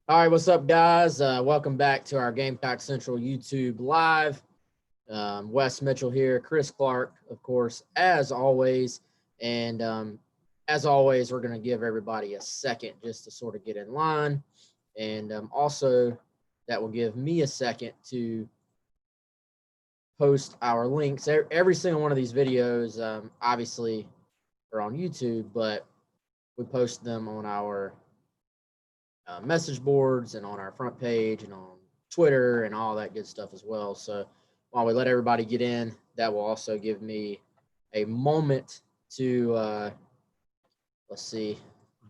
All right, what's up, guys? Welcome back to our Gamecock Central YouTube Live. Wes Mitchell here, Chris Clark, of course, as always. And as always, we're going to give everybody a second just to sort of get in line. And also, that will give me a second to post our links. Every single one of these videos, obviously, are on YouTube, but we post them on our message boards and on our front page and on Twitter and all that good stuff as well. So while we let everybody get in, that will also give me a moment to let's see,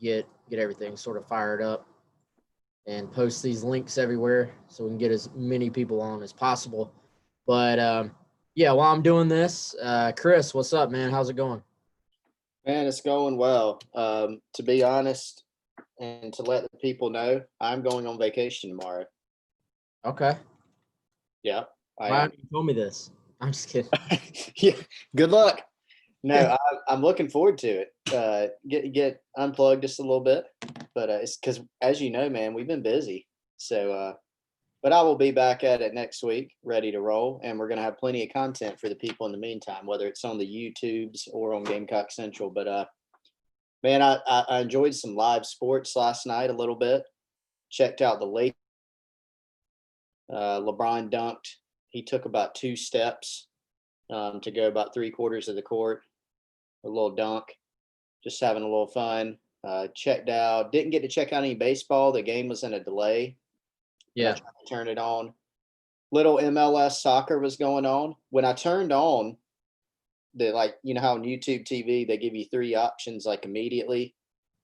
get everything sort of fired up and post these links everywhere so we can get as many people on as possible. But yeah, while I'm doing this, Chris, what's up, man? How's it going? Man, it's going well. To be honest, and to let the people know, I'm going on vacation tomorrow. Okay. Yeah, I Why am. haven't you told me this? I'm just kidding. Yeah, good luck. No, I'm looking forward to it. Get unplugged just a little bit, but it's because, as you know, man, we've been busy. So, but I will be back at it next week, ready to roll, and we're gonna have plenty of content for the people in the meantime, whether it's on the YouTubes or on Gamecock Central. But man, I enjoyed some live sports last night a little bit. Checked out the Lakers. LeBron dunked. He took about 2 steps to go about 3/4 of the court. A little dunk. Just having a little fun. Checked out. Didn't get to check out any baseball. The game was in a delay. When I Yeah. tried to turn it on. Little MLS soccer was going on. When I turned on you know how on YouTube TV they give you 3 options like immediately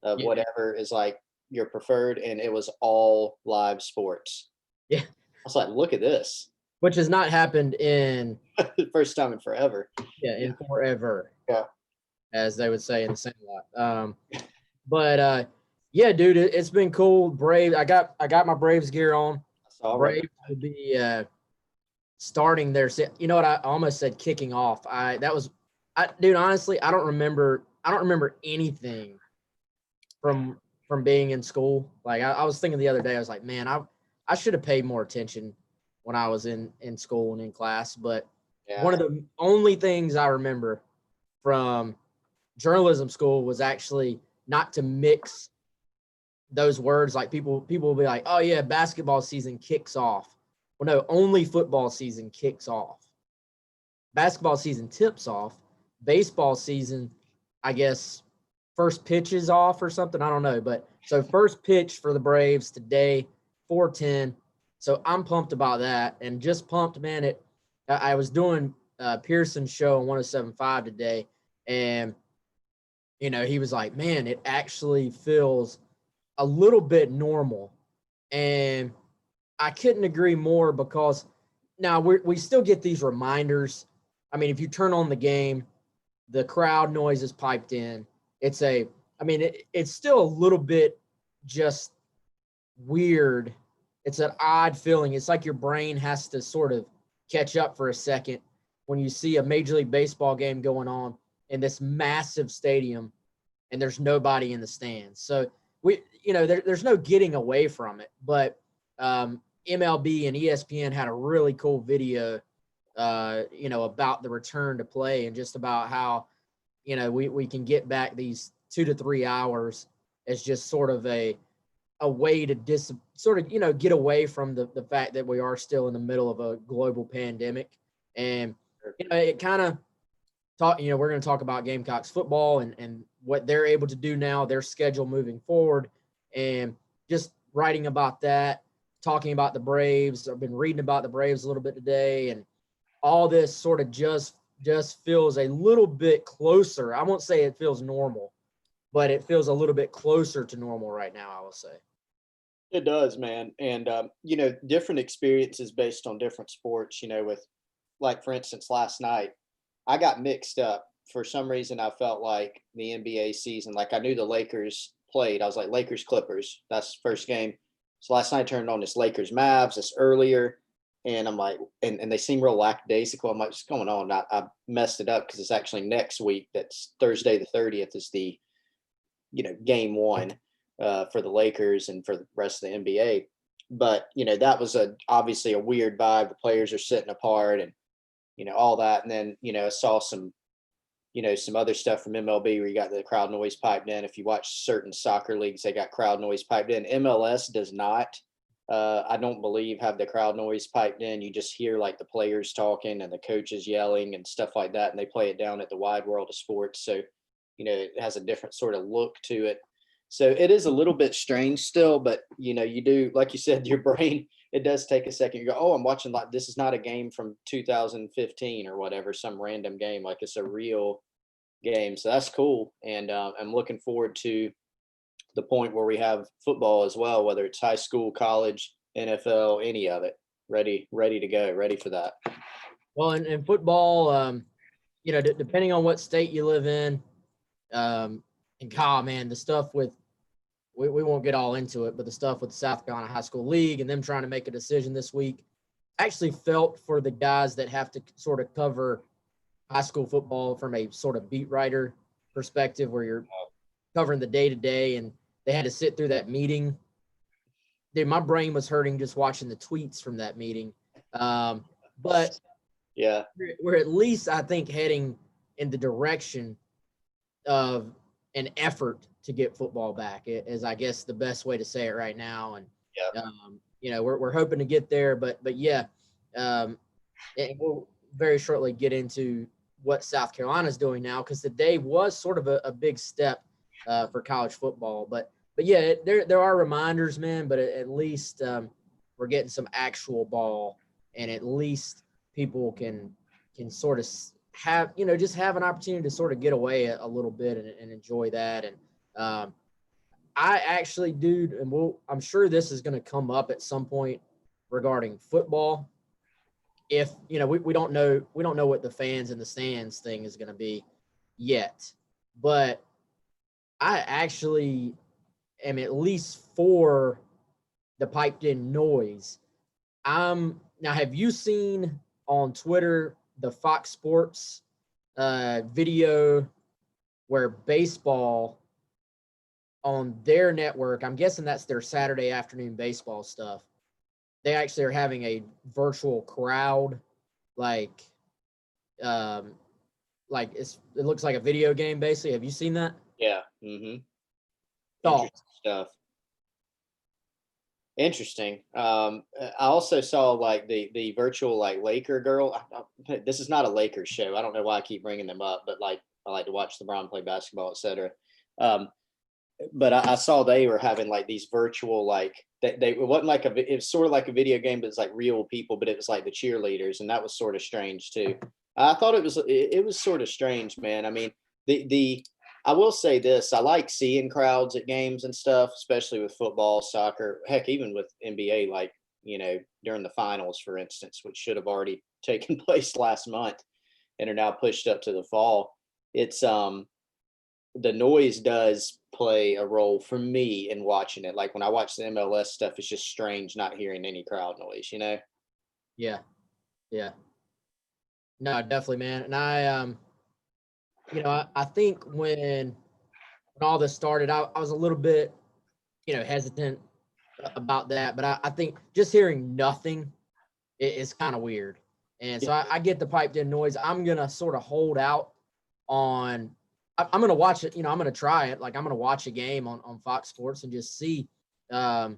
of Yeah. whatever is like your preferred, and it was all live sports. Yeah. I was like, look at this. Which has not happened in First time in forever. in forever, Yeah. as they would say in the Sandlot. But yeah, dude, it's been cool. Brave. I got my Braves gear on. I saw right. Braves will be starting their. You know what? I almost said kicking off. Dude. Honestly, I don't remember. I don't remember anything from being in school. Like I was thinking the other day, I was like, man, I should have paid more attention when I was in school and in class. But Yeah. one of the only things I remember from journalism school was actually not to mix those words. Like people will be like, oh yeah, basketball season kicks off. Well, no, only football season kicks off. Basketball season tips off. Baseball season, I guess, first pitch is off or something. I don't know. But so first pitch for the Braves today, 4:10. So I'm pumped about that, and just pumped, man. I was doing Pearson's show on 107.5 today, and he was like, man, it actually feels a little bit normal, and I couldn't agree more because now we still get these reminders. I mean, if you turn on the game, the crowd noise is piped in. It's still a little bit just weird. It's an odd feeling. It's like your brain has to sort of catch up for a second when you see a Major League Baseball game going on in this massive stadium and there's nobody in the stands. So there's no getting away from it. But MLB and ESPN had a really cool video, about the return to play and just about how, we can get back these 2 to 3 hours as just sort of a way to get away from the fact that we are still in the middle of a global pandemic. And, it kind of we're going to talk about Gamecocks football and what they're able to do now, their schedule moving forward, and just writing about that, talking about the Braves. I've been reading about the Braves a little bit today, and all this sort of just feels a little bit closer. I won't say it feels normal, but it feels a little bit closer to normal right now, I will say. It does, man. And, different experiences based on different sports, with, like, for instance, last night, I got mixed up. For some reason, I felt like the NBA season, like I knew the Lakers played. I was like, Lakers Clippers, that's the first game. So last night I turned on this Lakers Mavs, this earlier. And I'm like, and they seem real lackadaisical. I'm like, what's going on? I messed it up because it's actually next week. That's Thursday the 30th is the, game one. for the Lakers and for the rest of the NBA. But, that was obviously a weird vibe. The players are sitting apart and, all that. And then, I saw some other stuff from MLB where you got the crowd noise piped in. If you watch certain soccer leagues, they got crowd noise piped in. MLS does not. I don't believe have the crowd noise piped in. You just hear like the players talking and the coaches yelling and stuff like that. And they play it down at the wide world of sports. So, it has a different sort of look to it. So it is a little bit strange still, but you do, like you said, your brain, it does take a second. You go, oh, I'm watching, like, this is not a game from 2015 or whatever, some random game. Like, it's a real game. So that's cool. And I'm looking forward to the point where we have football as well, whether it's high school, college, NFL, any of it, ready to go, ready for that. Well, in football, depending on what state you live in, and God, man, the stuff with, we won't get all into it, but the stuff with the South Carolina High School League and them trying to make a decision this week, actually felt for the guys that have to sort of cover high school football from a sort of beat writer perspective, where you're covering the day-to-day, and they had to sit through that meeting. Dude, my brain was hurting just watching the tweets from that meeting. But yeah, we're at least, I think, heading in the direction of an effort to get football back, is, I guess, the best way to say it right now. And we're hoping to get there, but yeah, and we'll very shortly get into what South Carolina's doing now, because today was sort of a big step for college football. But yeah, there are reminders, man. But at least we're getting some actual ball, and at least people can sort of have, just have an opportunity to sort of get away a little bit and enjoy that. And I actually do, and I'm sure this is going to come up at some point regarding football. If, we don't know what the fans in the stands thing is going to be yet, but I actually am at least for the piped in noise. Now, have you seen on Twitter the Fox Sports video where baseball on their network, I'm guessing that's their Saturday afternoon baseball stuff, they actually are having a virtual crowd, like it looks like a video game basically. Have you seen that? Yeah. Mm-hmm. Thoughts? Stuff. Interesting. I also saw like the virtual like Laker girl. This is not a Lakers show. I don't know why I keep bringing them up, but like I like to watch LeBron play basketball, etc. But I saw they were having like these virtual, like it wasn't like it was sort of like a video game, but it's like real people, but it was like the cheerleaders, and that was sort of strange too. I thought it was sort of strange, man. I mean, I will say this, I like seeing crowds at games and stuff, especially with football, soccer, heck, even with NBA, like, during the finals, for instance, which should have already taken place last month and are now pushed up to the fall. It's the noise does play a role for me in watching it. Like when I watch the MLS stuff, it's just strange not hearing any crowd noise, Yeah. No, definitely, man. And I I think when all this started, I was a little bit, hesitant about that. But I think just hearing nothing is kind of weird. And so I get the piped in noise. I'm going to sort of hold out on, I'm going to watch it. I'm going to try it. Like I'm going to watch a game on Fox Sports and just see, what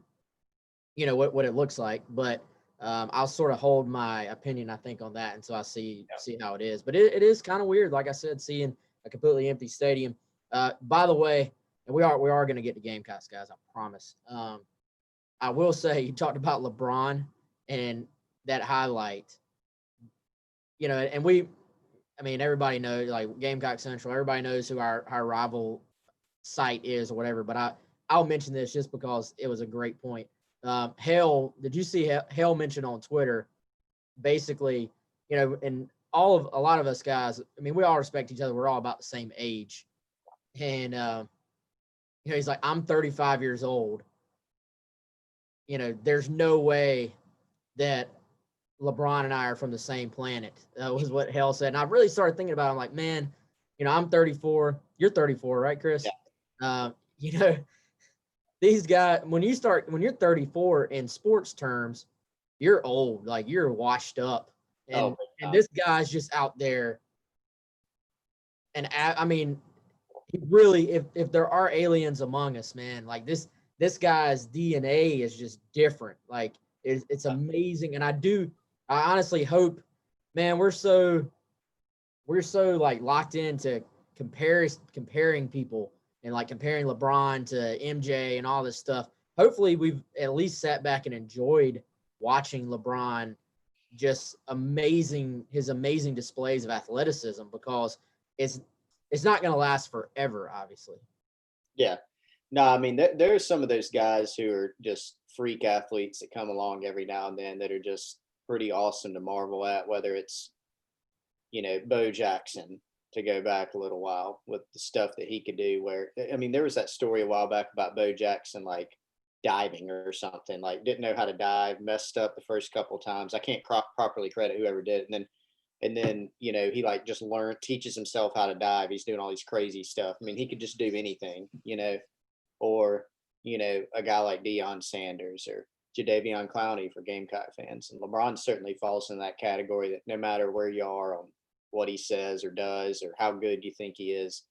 it looks like. But I'll sort of hold my opinion, I think, on that until I see how it is. But it is kind of weird, like I said, seeing a completely empty stadium. By the way, and we are going to get to Gamecocks, guys, I promise. I will say, you talked about LeBron and that highlight, and everybody knows, like Gamecock Central, everybody knows who our rival site is or whatever. But I'll mention this just because it was a great point. Hale, did you see Hale mention on Twitter, basically, and a lot of us guys, we all respect each other. We're all about the same age. And, he's like, I'm 35 years old. There's no way that LeBron and I are from the same planet. That was what Hale said. And I really started thinking about it. I'm like, man, I'm 34. You're 34, right, Chris? Yeah. these guys, when you're 34 in sports terms, you're old, like you're washed up. And this guy's just out there. And I mean, he really, if there are aliens among us, man, like this guy's DNA is just different. Like it's amazing. And I honestly hope, man, we're so like locked into comparing people and like comparing LeBron to MJ and all this stuff. Hopefully we've at least sat back and enjoyed watching LeBron just his amazing displays of athleticism, because it's not going to last forever, obviously. Yeah. No, I mean, there's some of those guys who are just freak athletes that come along every now and then that are just pretty awesome to marvel at, whether it's, Bo Jackson, to go back a little while with the stuff that he could do, where, I mean, there was that story a while back about Bo Jackson, like diving or something, like didn't know how to dive, messed up the first couple of times. I can't properly credit whoever did it. And then, he like just teaches himself how to dive. He's doing all these crazy stuff. I mean, he could just do anything, or, a guy like Deion Sanders or Jadeveon Clowney for Gamecock fans. And LeBron certainly falls in that category, that no matter where you are on what he says or does or how good you think he is,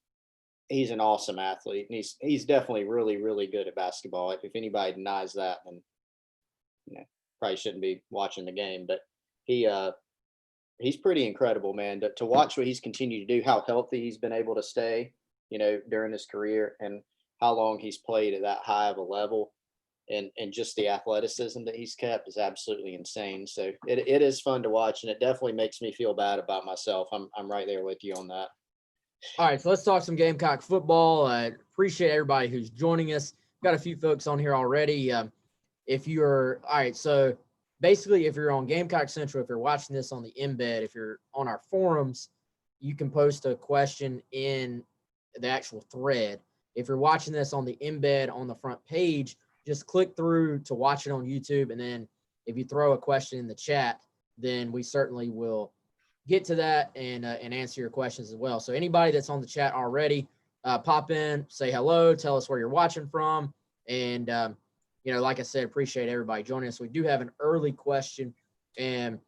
he's an awesome athlete. And he's definitely really, really good at basketball. If anybody denies that, then, probably shouldn't be watching the game. But he's pretty incredible, man. To watch what he's continued to do, how healthy he's been able to stay, during his career, and how long he's played at that high of a level, and just the athleticism that he's kept is absolutely insane. So it is fun to watch, and it definitely makes me feel bad about myself. I'm right there with you on that. All right, so let's talk some Gamecock football. I appreciate everybody who's joining us. Got a few folks on here already. So basically, if you're on Gamecock Central, if you're watching this on the embed, if you're on our forums, you can post a question in the actual thread. If you're watching this on the embed on the front page, just click through to watch it on YouTube. And then if you throw a question in the chat, then we certainly will get to that and answer your questions as well. So anybody that's on the chat already, pop in, say hello, tell us where you're watching from. And, like I said, appreciate everybody joining us. We do have an early question, and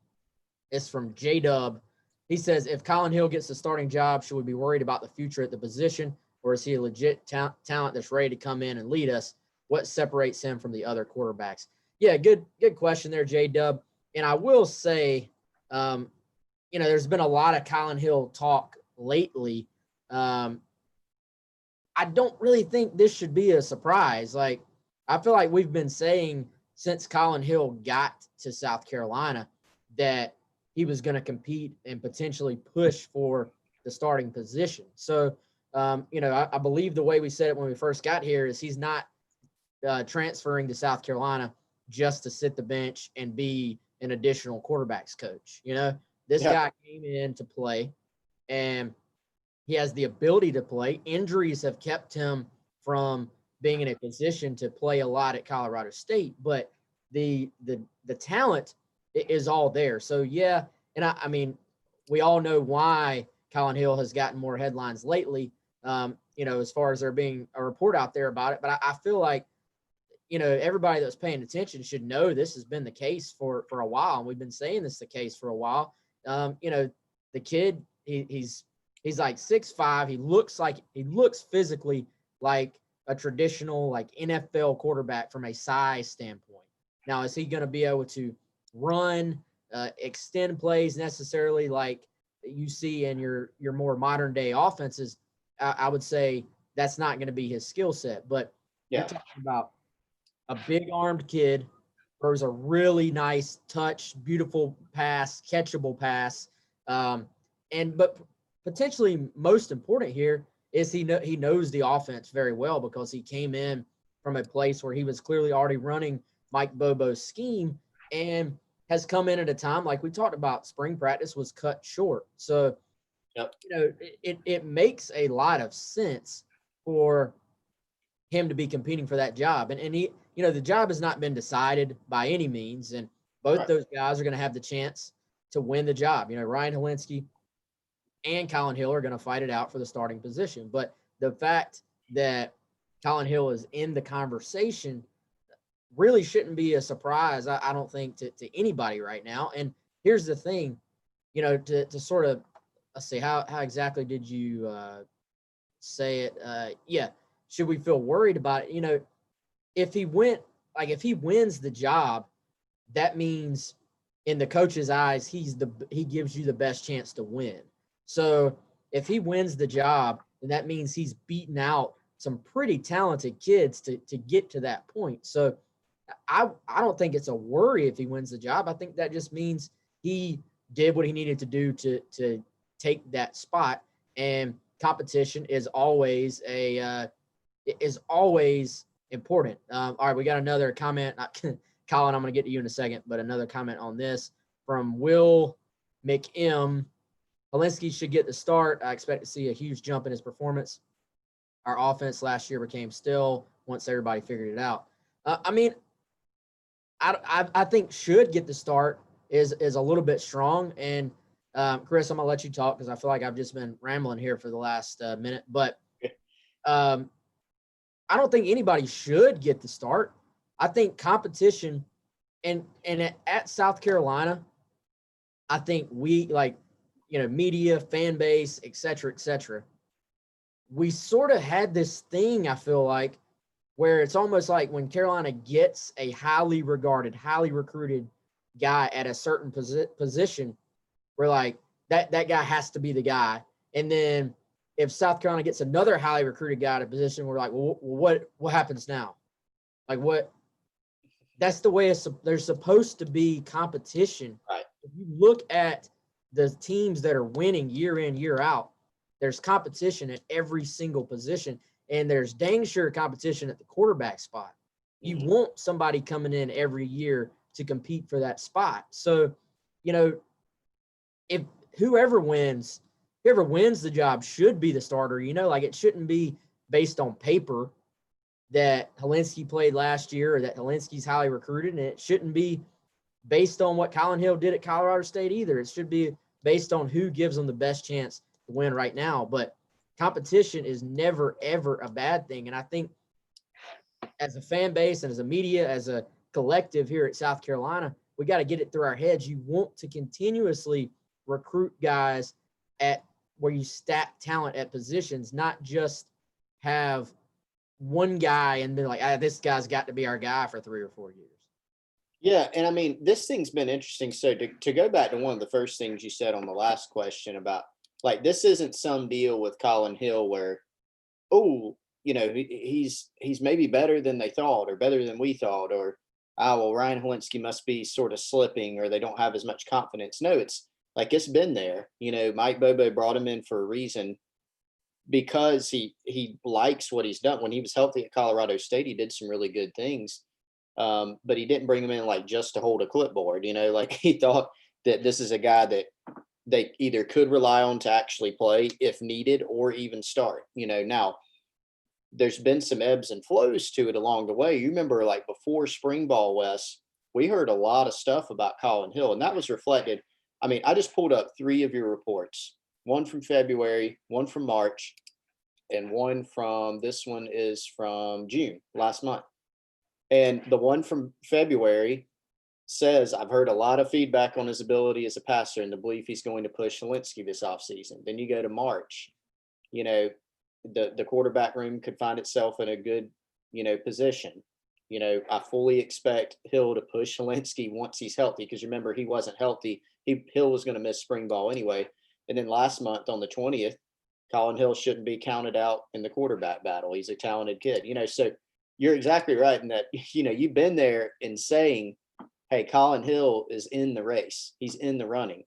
it's from J-Dub. He says, if Colin Hill gets the starting job, should we be worried about the future at the position, or is he a legit talent that's ready to come in and lead us? What separates him from the other quarterbacks? Yeah, good question there, J-Dub. And I will say, there's been a lot of Colin Hill talk lately. I don't really think this should be a surprise. Like, I feel like we've been saying since Colin Hill got to South Carolina that he was going to compete and potentially push for the starting position. So, I believe the way we said it when we first got here is he's not transferring to South Carolina just to sit the bench and be an additional quarterbacks coach. This guy came in to play, and he has the ability to play. Injuries have kept him from being in a position to play a lot at Colorado State, but the talent is all there. So, yeah, and I mean, we all know why Colin Hill has gotten more headlines lately, as far as there being a report out there about it. But I feel like, everybody that's paying attention should know this has been the case for a while, and we've been saying this is the case for a while. The kid, he's like 6'5". He looks physically like a traditional like NFL quarterback from a size standpoint. Now, is he going to be able to run, extend plays necessarily like you see in your more modern day offenses? I would say that's not going to be his skill set. But you're talking about a big armed kid, throws a really nice touch, beautiful pass, catchable pass. But potentially most important here is he knows the offense very well, because he came in from a place where he was clearly already running Mike Bobo's scheme, and has come in at a time, like we talked about, spring practice was cut short. So, it makes a lot of sense for him to be competing for that job. And he, the job has not been decided by any means. And both those guys are going to have the chance to win the job. Ryan Helinski and Colin Hill are going to fight it out for the starting position. But the fact that Colin Hill is in the conversation really shouldn't be a surprise, I don't think, to anybody right now. And here's the thing, to sort of, let's see, how exactly did you say it? Yeah, should we feel worried about it? If he wins the job, that means in the coach's eyes, he gives you the best chance to win. So if he wins the job, then that means he's beaten out some pretty talented kids to get to that point. So I don't think it's a worry if he wins the job. I think that just means he did what he needed to do to take that spot. And competition is always important. All right, we got another comment. Colin, I'm going to get to you in a second, but another comment on this from Will McM. Helinski should get the start. I expect to see a huge jump in his performance. Our offense last year became still once everybody figured it out. I think should get the start is a little bit strong. And Chris, I'm gonna let you talk because I feel like I've just been rambling here for the last minute. But I don't think anybody should get the start. I think competition and at South Carolina, I think we media, fan base, et cetera, we sort of had this thing, I feel like, where it's almost like when Carolina gets a highly regarded, highly recruited guy at a certain position, we're like, that guy has to be the guy. And then if South Carolina gets another highly recruited guy at a position, we're like, well, what happens now? Like what? That's the way there's supposed to be competition. Right. If you look at the teams that are winning year in, year out, there's competition at every single position. And there's dang sure competition at the quarterback spot. You want somebody coming in every year to compete for that spot. So, if whoever wins the job should be the starter, it shouldn't be based on paper that Helinski played last year or that Helinski's highly recruited. And it shouldn't be based on what Colin Hill did at Colorado State either. It should be based on who gives them the best chance to win right now. But competition is never, ever a bad thing. And I think as a fan base and as a media, as a collective here at South Carolina, we got to get it through our heads. You want to continuously recruit guys at where you stack talent at positions, not just have one guy and be like, this guy's got to be our guy for 3 or 4 years. Yeah, and I mean, this thing's been interesting. So to go back to one of the first things you said on the last question about, like, this isn't some deal with Colin Hill where, he's maybe better than they thought or better than we thought, or, Ryan Helinski must be sort of slipping or they don't have as much confidence. No, it's like it's been there. Mike Bobo brought him in for a reason because he likes what he's done. When he was healthy at Colorado State, he did some really good things. But he didn't bring him in like just to hold a clipboard, like he thought that this is a guy that they either could rely on to actually play if needed or even start. Now there's been some ebbs and flows to it along the way. You remember, like, before spring ball, Wes, we heard a lot of stuff about Colin Hill, and that was reflected. I mean, I just pulled up 3 of your reports, one from February, one from March, and this one is from June, last month. And the one from February says, I've heard a lot of feedback on his ability as a passer and the belief he's going to push Helinski this offseason. Then you go to March, the quarterback room could find itself in a good, position. I fully expect Hill to push Helinski once he's healthy, because remember, he wasn't healthy. Hill was going to miss spring ball anyway. And then last month on the 20th, Colin Hill shouldn't be counted out in the quarterback battle. He's a talented kid, so you're exactly right in that, you've been there in saying, hey, Colin Hill is in the race. He's in the running.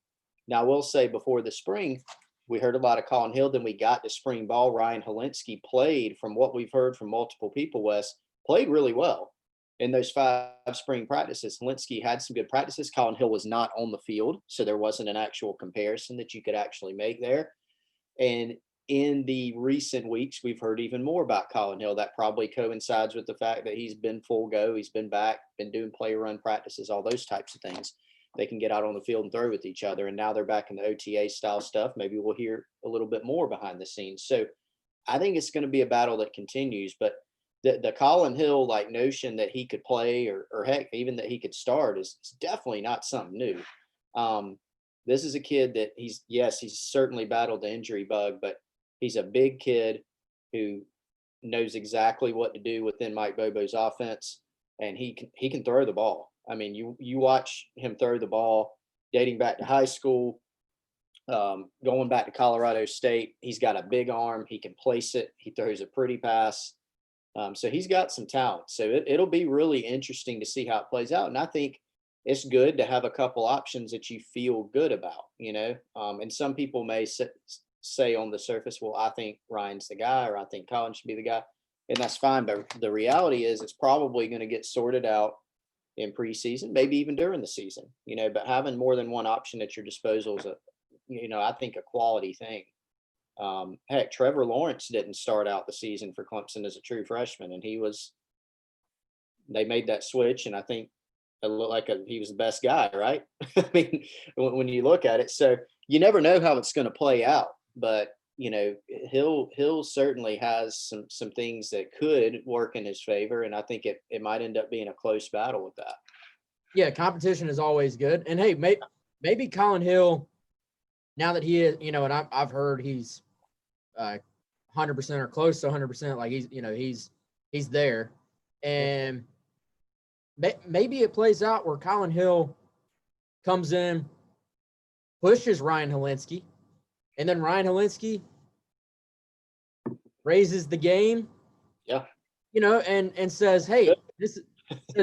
Now, I will say before the spring, we heard a lot of Colin Hill. Then we got to spring ball. Ryan Helinski played, from what we've heard from multiple people, Wes, played really well in those 5 spring practices. Helinski had some good practices. Colin Hill was not on the field, so there wasn't an actual comparison that you could actually make there. And in the recent weeks, we've heard even more about Colin Hill. That probably coincides with the fact that he's been full go. He's been back, been doing play run practices, all those types of things. They can get out on the field and throw with each other. And now they're back in the OTA style stuff. Maybe we'll hear a little bit more behind the scenes. So I think it's going to be a battle that continues. But the Colin Hill like notion that he could play or heck even that he could start is definitely not something new. This is a kid that he's certainly battled the injury bug, but he's a big kid who knows exactly what to do within Mike Bobo's offense, and he can throw the ball. I mean, you watch him throw the ball dating back to high school, going back to Colorado State. He's got a big arm. He can place it. He throws a pretty pass. So he's got some talent. So it'll be really interesting to see how it plays out. And I think it's good to have a couple options that you feel good about, and some people may say on the surface, well, I think Ryan's the guy, or I think Colin should be the guy. And that's fine. But the reality is it's probably going to get sorted out in preseason, maybe even during the season, but having more than one option at your disposal is I think a quality thing. Heck, Trevor Lawrence didn't start out the season for Clemson as a true freshman, and they made that switch, and I think it looked like he was the best guy, right? I mean, when you look at it, so you never know how it's going to play out, but Hill certainly has some things that could work in his favor, and I think it might end up being a close battle with that. Yeah, competition is always good, and hey, maybe Colin Hill, now that he is, and I've heard he's 100% or close to 100%, like he's there, and maybe it plays out where Colin Hill comes in, pushes Ryan Helinski, and then Ryan Helinski raises the game, and says, "Hey, this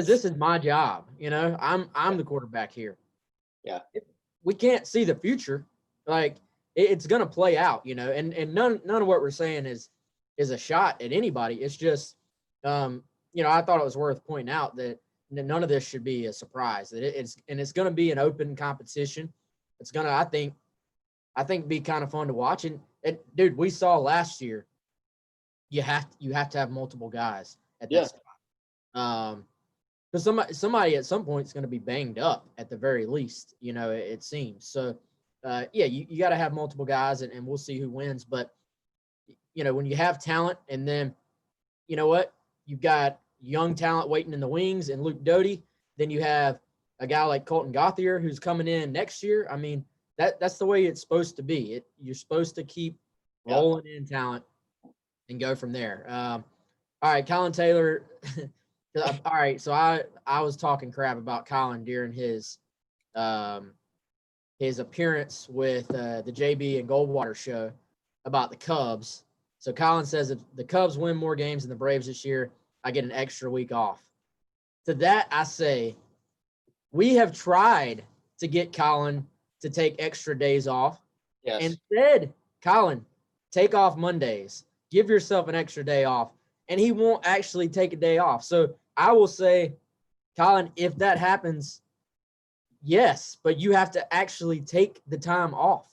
is my job. I'm the quarterback here. Yeah, we can't see the future, like it's gonna play out, and none of what we're saying is a shot at anybody. It's just, I thought it was worth pointing out that none of this should be a surprise. That it's gonna be an open competition. It's gonna, I think, be kind of fun to watch. And dude, we saw last year, you have to have multiple guys at that spot. Because somebody at some point is going to be banged up at the very least, it seems. So, you got to have multiple guys, and we'll see who wins. But, when you have talent, and then, you know what, you've got young talent waiting in the wings and Luke Doty, then you have a guy like Colton Gauthier who's coming in next year. I mean, that's the way it's supposed to be. You're supposed to keep rolling in talent and go from there. All right, Colin Taylor. All right, so I was talking crap about Colin during his appearance with the JB and Goldwater show about the Cubs. So Colin says, if the Cubs win more games than the Braves this year, I get an extra week off. To that, I say, we have tried to get Colin to take extra days off. Yes. Instead, Colin, take off Mondays. Give yourself an extra day off. And he won't actually take a day off. So I will say, Colin, if that happens, yes, but you have to actually take the time off.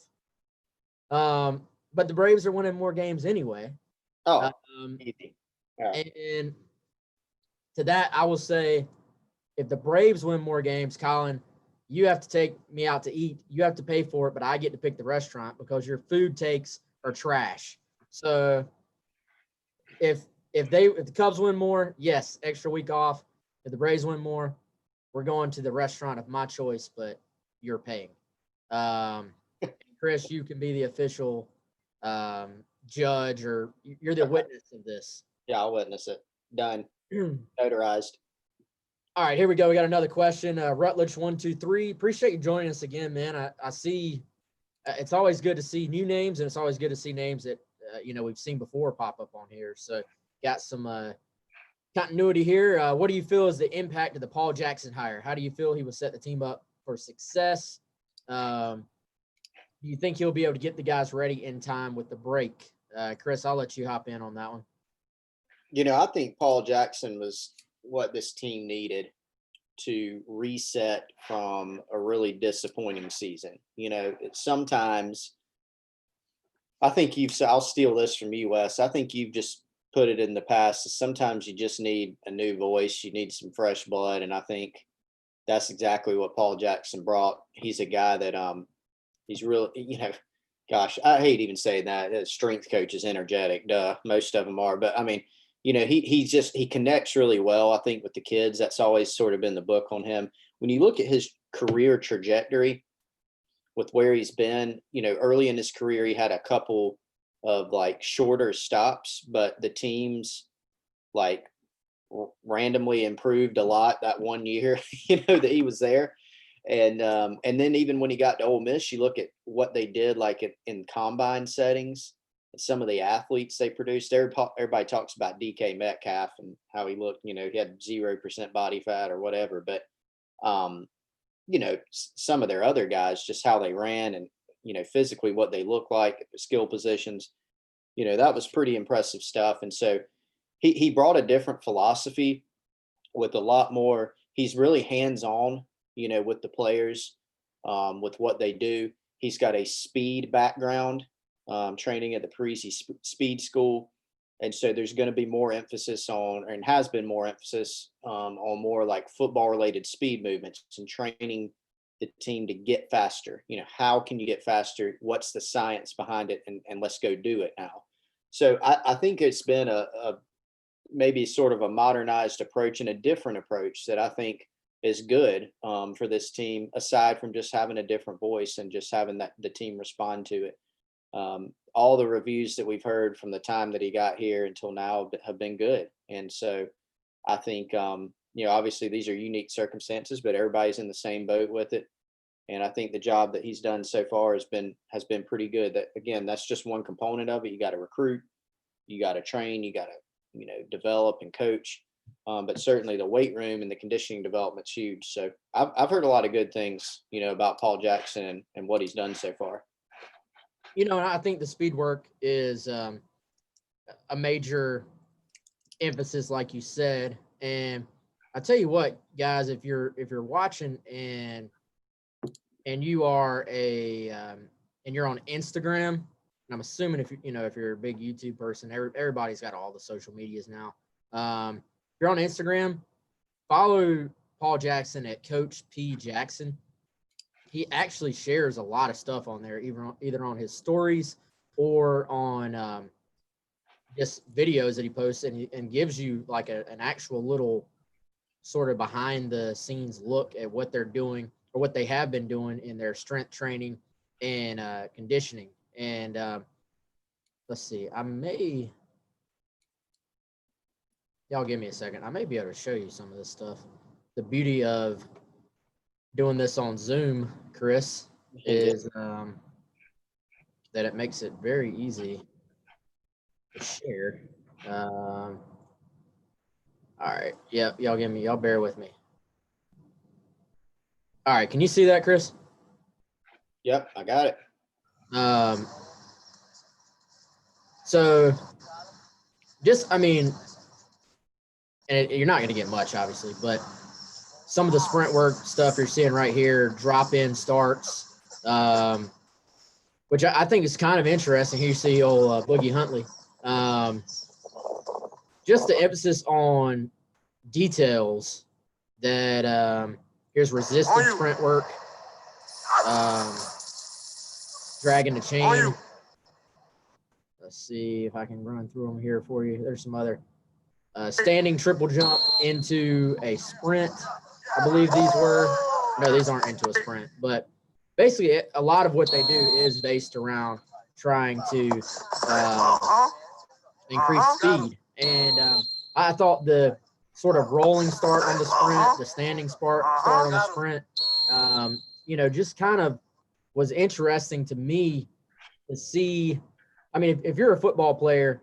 But the Braves are winning more games anyway. Oh, easy. Yeah. And to that, I will say, if the Braves win more games, Colin, you have to take me out to eat. You have to pay for it, but I get to pick the restaurant because your food takes are trash. So if the Cubs win more, yes, extra week off. If the Braves win more, we're going to the restaurant of my choice, but you're paying. Chris, you can be the official judge, or you're the witness of this. Yeah, I'll witness it. Done. Notarized. All right, here we go. We got another question. Rutledge 123. Appreciate you joining us again, man. I see. It's always good to see new names, and it's always good to see names that we've seen before pop up on here. So got some continuity here. What do you feel is the impact of the Paul Jackson hire? How do you feel he will set the team up for success? Do you think he'll be able to get the guys ready in time with the break? Chris, I'll let you hop in on that one. I think Paul Jackson was what this team needed to reset from a really disappointing season. Sometimes I think I'll steal this from you, Wes. I think you've just put it in the past. Sometimes you just need a new voice. You need some fresh blood. And I think that's exactly what Paul Jackson brought. He's a guy that he's really, gosh, I hate even saying that. Strength coach is energetic. Duh, most of them are. But I mean, you know, he connects really well, I think, with the kids. That's always sort of been the book on him. When you look at his career trajectory with where he's been, you know, early in his career, he had a couple of like shorter stops, but the teams like randomly improved a lot that one year, you know, that he was there. And then even when he got to Ole Miss, you look at what they did, like in combine settings, some of the athletes they produced. Everybody talks about DK Metcalf and how he looked. You know, he had 0% body fat or whatever. But you know, some of their other guys, just how they ran and, you know, physically what they look like, skill positions. You know, that was pretty impressive stuff. And so he brought a different philosophy with a lot more. He's really hands on, you know, with the players, with what they do. He's got a speed background, training at the Parisi Speed School. And so there's going to be more emphasis on, and has been more emphasis on more like football related speed movements and training the team to get faster. You know, how can you get faster? What's the science behind it? And let's go do it now. So I think it's been a maybe sort of a modernized approach and a different approach that I think is good for this team, aside from just having a different voice and just having the team respond to it. All the reviews that we've heard from the time that he got here until now have been good. And so I think, you know, obviously these are unique circumstances, but everybody's in the same boat with it. And I think the job that he's done so far has been pretty good. That, again, that's just one component of it. You got to recruit, you got to train, you got to, you know, develop and coach. But certainly the weight room and the conditioning development's huge. So I've heard a lot of good things, you know, about Paul Jackson and what he's done so far. You know, I think the speed work is a major emphasis, like you said. And I tell you what, guys, if you're watching and you are and you're on Instagram, and I'm assuming if you're a big YouTube person, everybody's got all the social medias now. If you're on Instagram, follow Paul Jackson at Coach P Jackson. He actually shares a lot of stuff on there, either on his stories or on just videos that he posts, and gives you like an actual little sort of behind the scenes look at what they're doing or what they have been doing in their strength training and conditioning. And let's see, y'all give me a second. I may be able to show you some of this stuff. The beauty of doing this on Zoom, Chris, is that it makes it very easy to share. All right. Yep. Y'all bear with me. All right. Can you see that, Chris? Yep, I got it. So just, I mean, and you're not going to get much, obviously, but some of the sprint work stuff you're seeing right here, drop-in starts, which I think is kind of interesting. Here you see old Boogie Huntley. Just the emphasis on details that here's resistance sprint work, dragging the chain. Let's see if I can run through them here for you. There's some other standing triple jump into a sprint. I believe these aren't into a sprint, but basically a lot of what they do is based around trying to increase speed. And I thought the sort of rolling start on the sprint, the standing start on the sprint, you know, just kind of was interesting to me to see. I mean, if you're a football player,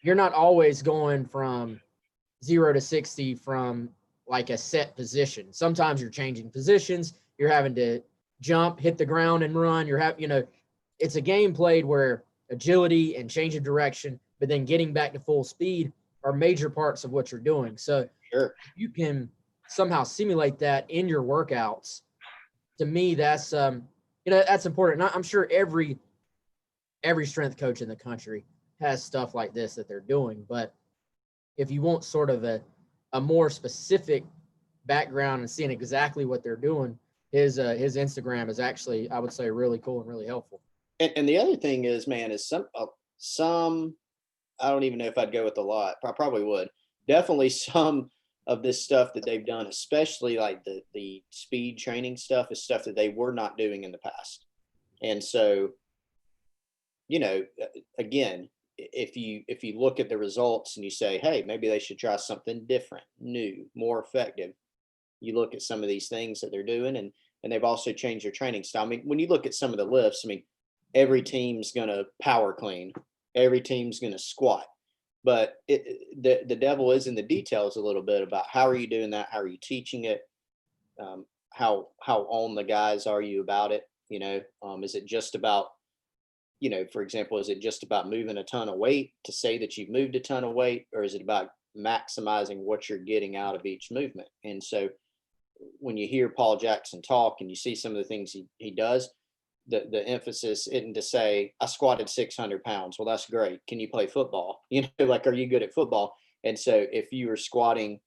you're not always going from 0 to 60 from like a set position. Sometimes you're changing positions. You're having to jump, hit the ground, and run. It's a game played where agility and change of direction, but then getting back to full speed are major parts of what you're doing. So Sure, you can somehow simulate that in your workouts. To me, that's that's important. I'm sure every strength coach in the country has stuff like this that they're doing, but if you want sort of a more specific background and seeing exactly what they're doing, his Instagram is actually, I would say, really cool and really helpful. and the other thing is, man, is some I don't even know if I'd go with a lot. I probably would. Definitely some of this stuff that they've done, especially like the speed training stuff, is stuff that they were not doing in the past. And so, again, if you look at the results and you say, hey, maybe they should try something different, new, more effective. You look at some of these things that they're doing, and they've also changed their training style. I mean, when you look at some of the lifts, I mean, every team's going to power clean, every team's going to squat, but the devil is in the details a little bit about how are you doing that, how are you teaching it, how on the guys are you about it? Is it just about, for example, is it just about moving a ton of weight to say that you've moved a ton of weight, or is it about maximizing what you're getting out of each movement? And so when you hear Paul Jackson talk and you see some of the things he does, the emphasis isn't to say, I squatted 600 pounds. Well, that's great. Can you play football? Like, are you good at football? And so if you are squatting,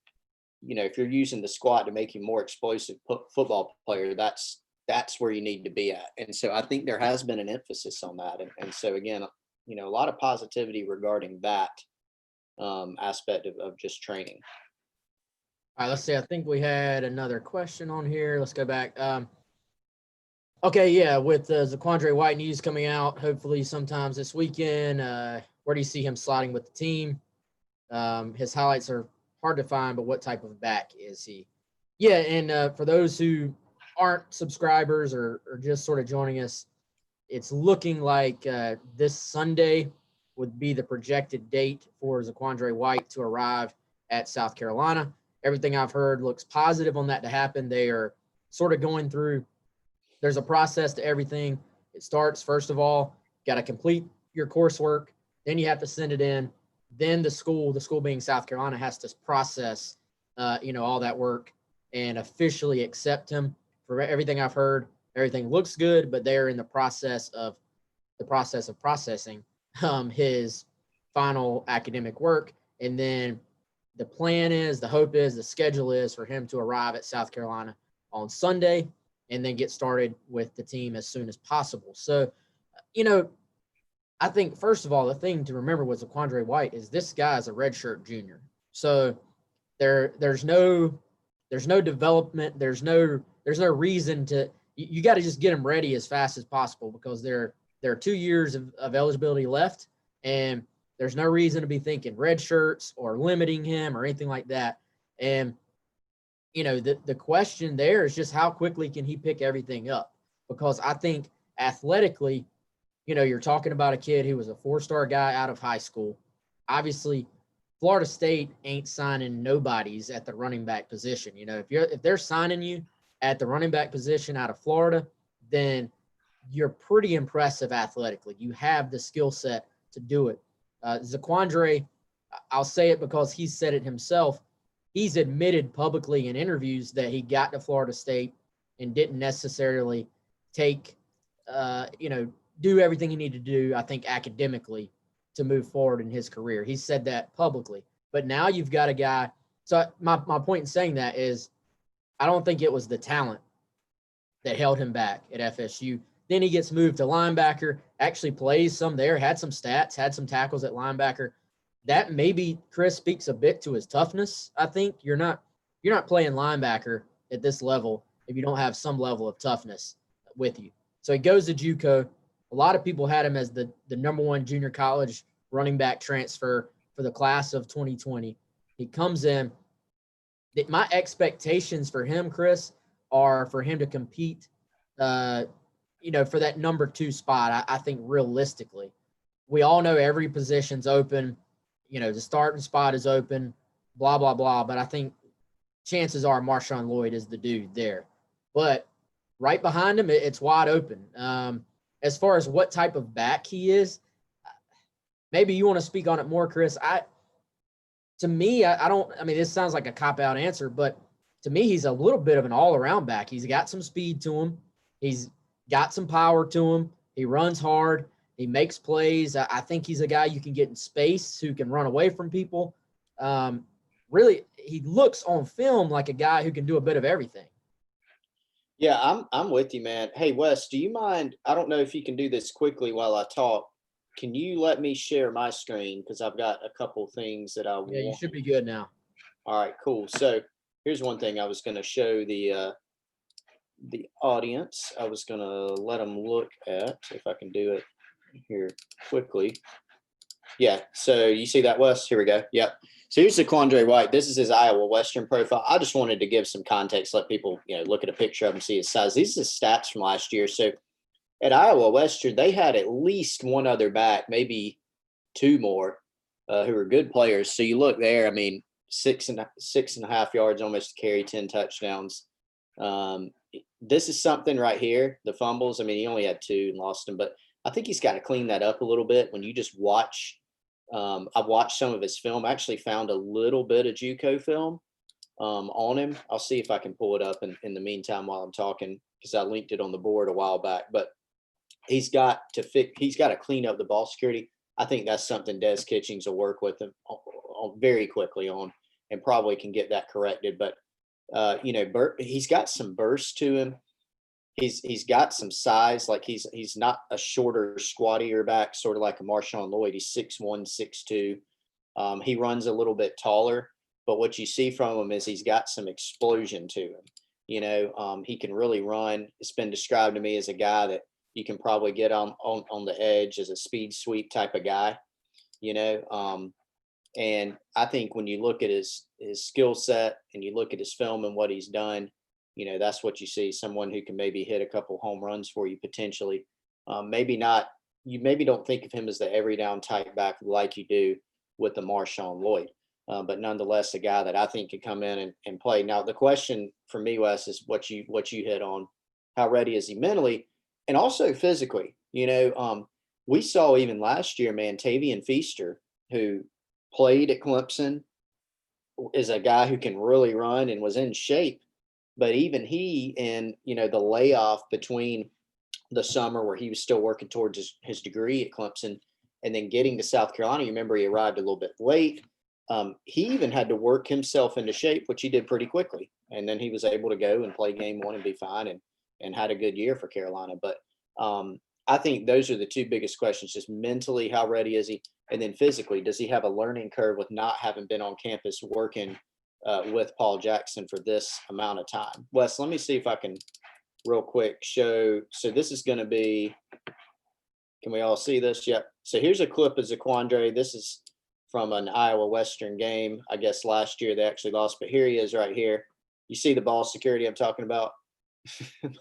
if you're using the squat to make you more explosive football player, that's where you need to be at. And so I think there has been an emphasis on that. And so again, a lot of positivity regarding that aspect of just training. All right, let's see. I think we had another question on here. Let's go back. Okay, yeah, with Zaquandre White news coming out, hopefully sometimes this weekend, where do you see him sliding with the team? His highlights are hard to find, but what type of back is he? Yeah, and for those who aren't subscribers or just sort of joining us, it's looking like this Sunday would be the projected date for Zaquandre White to arrive at South Carolina. Everything I've heard looks positive on that to happen. They are sort of going through, there's a process to everything. It starts, first of all, got to complete your coursework. Then you have to send it in. Then the school being South Carolina, has to process, all that work and officially accept him. For everything I've heard, everything looks good, but they're in the process of processing his final academic work. And then the plan is, the hope is, the schedule is for him to arrive at South Carolina on Sunday and then get started with the team as soon as possible. So, I think, first of all, the thing to remember with Zaquandre White is this guy is a redshirt junior. So there's no development. There's no reason to, you got to just get him ready as fast as possible, because there are 2 years of eligibility left, and there's no reason to be thinking red shirts or limiting him or anything like that. And, the question there is just how quickly can he pick everything up? Because I think athletically, you're talking about a kid who was a 4-star guy out of high school. Obviously, Florida State ain't signing nobodies at the running back position. If they're signing you at the running back position out of Florida, then you're pretty impressive athletically. You have the skill set to do it. Zaquandre, I'll say it because he said it himself. He's admitted publicly in interviews that he got to Florida State and didn't necessarily take, do everything he needed to do, I think, academically to move forward in his career. He said that publicly. But now you've got a guy. So my point in saying that is, I don't think it was the talent that held him back at FSU. Then he gets moved to linebacker, actually plays some there, had some stats, had some tackles at linebacker. That maybe, Chris, speaks a bit to his toughness. I think you're not playing linebacker at this level if you don't have some level of toughness with you. So he goes to JUCO. A lot of people had him as the number one junior college running back transfer for the class of 2020. He comes in. My expectations for him, Chris, are for him to compete, for that number 2 spot. I think realistically, we all know every position's open. The starting spot is open, blah, blah, blah. But I think chances are Marshawn Lloyd is the dude there. But right behind him, it's wide open. As far as what type of back he is, maybe you want to speak on it more, Chris. To me, this sounds like a cop-out answer, but to me, he's a little bit of an all-around back. He's got some speed to him. He's got some power to him. He runs hard. He makes plays. I think he's a guy you can get in space who can run away from people. Really, he looks on film like a guy who can do a bit of everything. Yeah, I'm with you, man. Hey, Wes, do you mind? I don't know if you can do this quickly while I talk. can you let me share my screen? Because I've got a couple things that I Yeah, you want. should be good now. All right, cool. So here's one thing I was going to show the audience. I was going to let them look at, if I can do it here quickly. Yeah, so you see that, Wes? Here we go. Yep. So here's Zaquandre White. This is his Iowa Western profile. I just wanted to give some context, let people, look at a picture of him, see his size. These are his stats from last year. So at Iowa Western, they had at least one other back, maybe two more, who were good players. So you look there, I mean, 6.5 yards almost to carry, 10 touchdowns. This is something right here, the fumbles. I mean, he only had two and lost them, but I think he's got to clean that up a little bit. When you just watch, I've watched some of his film. I actually found a little bit of JUCO film on him. I'll see if I can pull it up in the meantime while I'm talking, because I linked it on the board a while back. But he's got to clean up the ball security. I think that's something Des Kitchings will work with him on very quickly on, and probably can get that corrected. But he's got some burst to him. He's got some size. Like he's not a shorter, squattier back, sort of like a Marshawn Lloyd. He's 6'1", 6'2". He runs a little bit taller, but what you see from him is he's got some explosion to him. He can really run. It's been described to me as a guy that you can probably get on the edge as a speed sweep type of guy, and I think when you look at his skill set and you look at his film and what he's done, that's what you see, someone who can maybe hit a couple home runs for you potentially. Maybe not, you maybe don't think of him as the every down type back like you do with the Marshawn Lloyd. But nonetheless, a guy that I think could come in and play. Now, the question for me, Wes, is what you hit on. How ready is he mentally and also physically? We saw even last year, man, Tavian Feaster, who played at Clemson, is a guy who can really run and was in shape. But even he, in the layoff between the summer where he was still working towards his degree at Clemson and then getting to South Carolina, you remember he arrived a little bit late. He even had to work himself into shape, which he did pretty quickly. And then he was able to go and play game one and be fine and had a good year for Carolina. But I think those are the two biggest questions, just mentally, how ready is he? And then physically, does he have a learning curve with not having been on campus working with Paul Jackson for this amount of time? Wes, let me see if I can real quick show. So this is going to be, can we all see this? Yep. So here's a clip of Zaquandre. This is from an Iowa Western game. I guess last year they actually lost, but here he is right here. You see the ball security I'm talking about?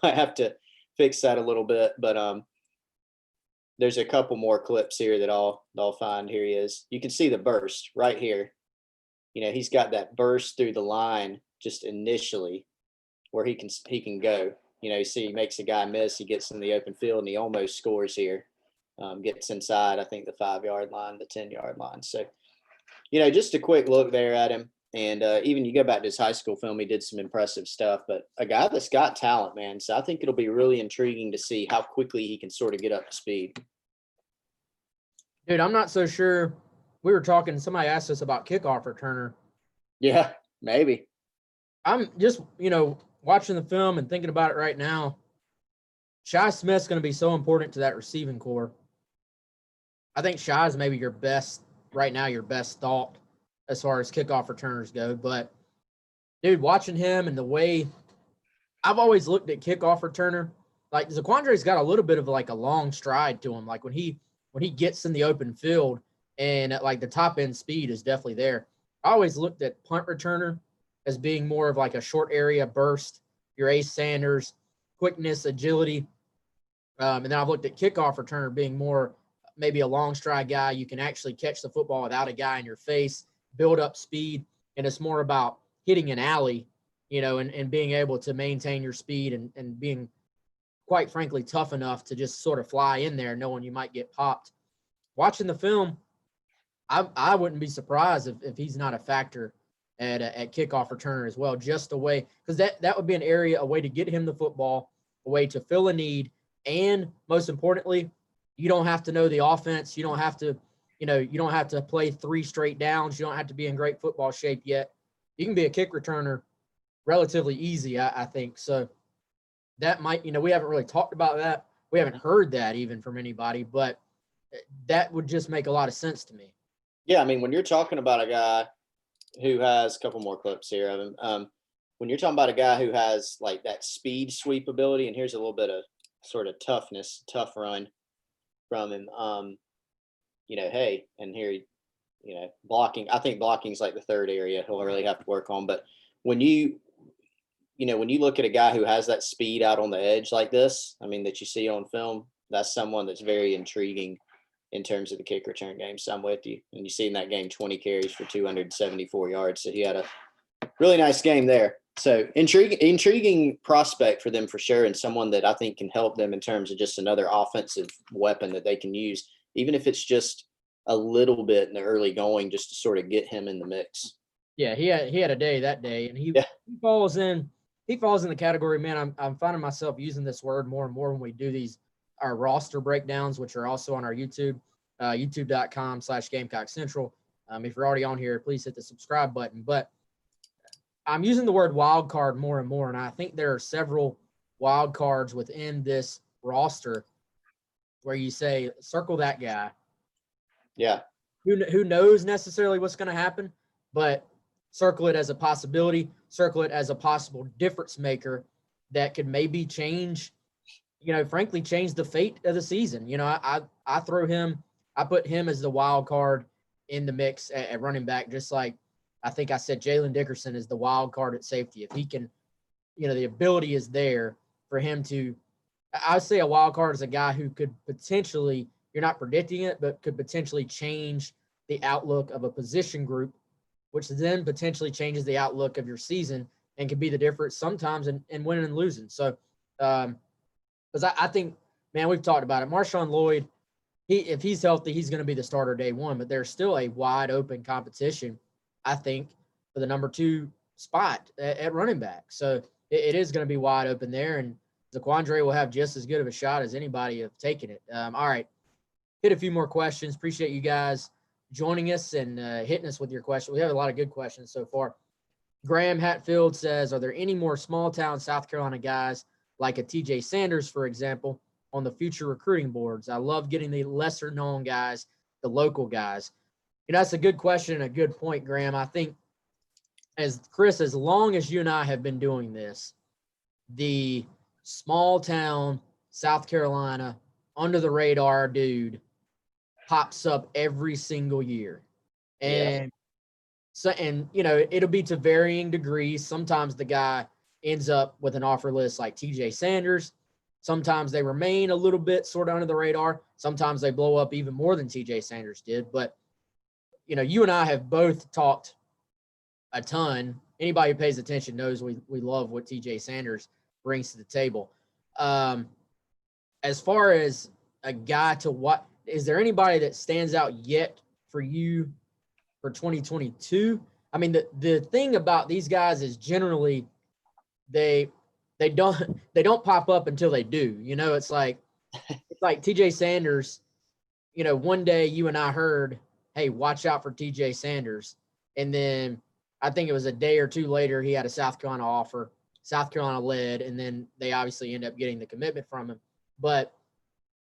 Might have to fix that a little bit, but there's a couple more clips here that I'll find. Here he is. You can see the burst right here. He's got that burst through the line just initially where he can go. You see, he makes a guy miss. He gets in the open field and he almost scores here. Gets inside, I think, the 5-yard line, the 10-yard line. So, just a quick look there at him. And even you go back to his high school film, he did some impressive stuff. But a guy that's got talent, man. So I think it'll be really intriguing to see how quickly he can sort of get up to speed. Dude, I'm not so sure. We were talking, somebody asked us about kickoff returner. Yeah, maybe. I'm just, watching the film and thinking about it right now. Shi Smith's going to be so important to that receiving core. I think Shi is maybe your best thought as far as kickoff returners go. But, dude, watching him and the way I've always looked at kickoff returner, like Zaquandre's got a little bit of like a long stride to him. Like when he gets in the open field and like the top end speed is definitely there. I always looked at punt returner as being more of like a short area burst, your Ace Sanders, quickness, agility. And then I've looked at kickoff returner being more maybe a long stride guy. You can actually catch the football without a guy in your face, build up speed. And it's more about hitting an alley, and being able to maintain your speed and being, quite frankly, tough enough to just sort of fly in there knowing you might get popped. Watching the film, I wouldn't be surprised if he's not a factor at kickoff returner as well, just a way, because that would be an area, a way to get him the football, a way to fill a need. And most importantly, you don't have to know the offense. You don't have to play 3 straight downs. You don't have to be in great football shape yet. You can be a kick returner relatively easy, I think. So that might, we haven't really talked about that. We haven't heard that even from anybody, but That would just make a lot of sense to me. Yeah, I mean, when you're talking about a guy who has a couple more clips here of him, when you're talking about a guy who has like that speed sweep ability, and here's a little bit of sort of toughness, tough run from him. Hey, and here, blocking. I think blocking is like the third area he'll really have to work on. But when you look at a guy who has that speed out on the edge like this, I mean, that you see on film, that's someone that's very intriguing in terms of the kick return game. So I'm with you. And you see in that game 20 carries for 274 yards. So he had a really nice game there. So intriguing prospect for them for sure, and someone that I think can help them in terms of just another offensive weapon that they can use, even if it's just a little bit in the early going, just to sort of get him in the mix. Yeah, he had a day that day, and he falls in the category. Man, I'm finding myself using this word more and more when we do our roster breakdowns, which are also on our YouTube, youtube.com/GamecockCentral. If you're already on here, please hit the subscribe button. But I'm using the word wild card more and more, and I think there are several wild cards within this roster where you say, circle that guy. Yeah. Who knows necessarily what's going to happen, but circle it as a possibility, circle it as a possible difference maker that could maybe change, frankly, change the fate of the season. I put him as the wild card in the mix at running back, just like I think I said Jalen Dickerson is the wild card at safety. If he can, the ability is there for him to, I would say a wild card is a guy who could potentially, you're not predicting it, but could potentially change the outlook of a position group, which then potentially changes the outlook of your season and can be the difference sometimes in winning and losing. So, because I think, man, we've talked about it. Marshawn Lloyd, if he's healthy, he's going to be the starter day one, but there's still a wide open competition, I think, for the number 2 spot at running back. So it is going to be wide open there, and Zaquandre will have just as good of a shot as anybody of taking it. All right, hit a few more questions. Appreciate you guys joining us and hitting us with your questions. We have a lot of good questions so far. Graham Hatfield says, are there any more small-town South Carolina guys like a TJ Sanders, for example, on the future recruiting boards? I love getting the lesser-known guys, the local guys. That's a good question and a good point, Graham. I think, as long as you and I have been doing this, the small-town South Carolina, under-the-radar dude pops up every single year. And it'll be to varying degrees. Sometimes the guy ends up with an offer list like TJ Sanders. Sometimes they remain a little bit sort of under the radar. Sometimes they blow up even more than TJ Sanders did. But, you and I have both talked a ton. Anybody who pays attention knows we love what TJ Sanders brings to the table. As far as a guy to what, is there anybody that stands out yet for you for 2022? I mean, the thing about these guys is generally they don't pop up until they do. It's like TJ Sanders. One day you and I heard, hey, watch out for TJ Sanders, and then I think it was a day or two later he had a South Carolina offer, South Carolina led, and then they obviously end up getting the commitment from him. But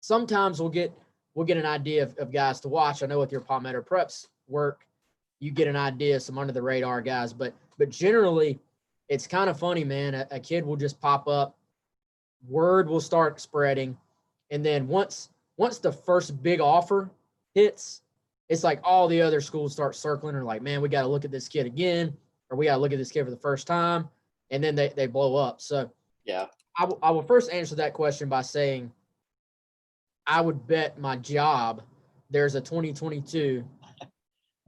sometimes we'll get an idea of guys to watch. I know with your Palmetto Preps work, you get an idea of some under the radar guys, but generally it's kind of funny, man. A kid will just pop up, word will start spreading, and then once the first big offer hits, it's like all the other schools start circling and like, man, we got to look at this kid again, or we got to look at this kid for the first time, and then they blow up. So yeah, I will first answer that question by saying I would bet my job there's a 2022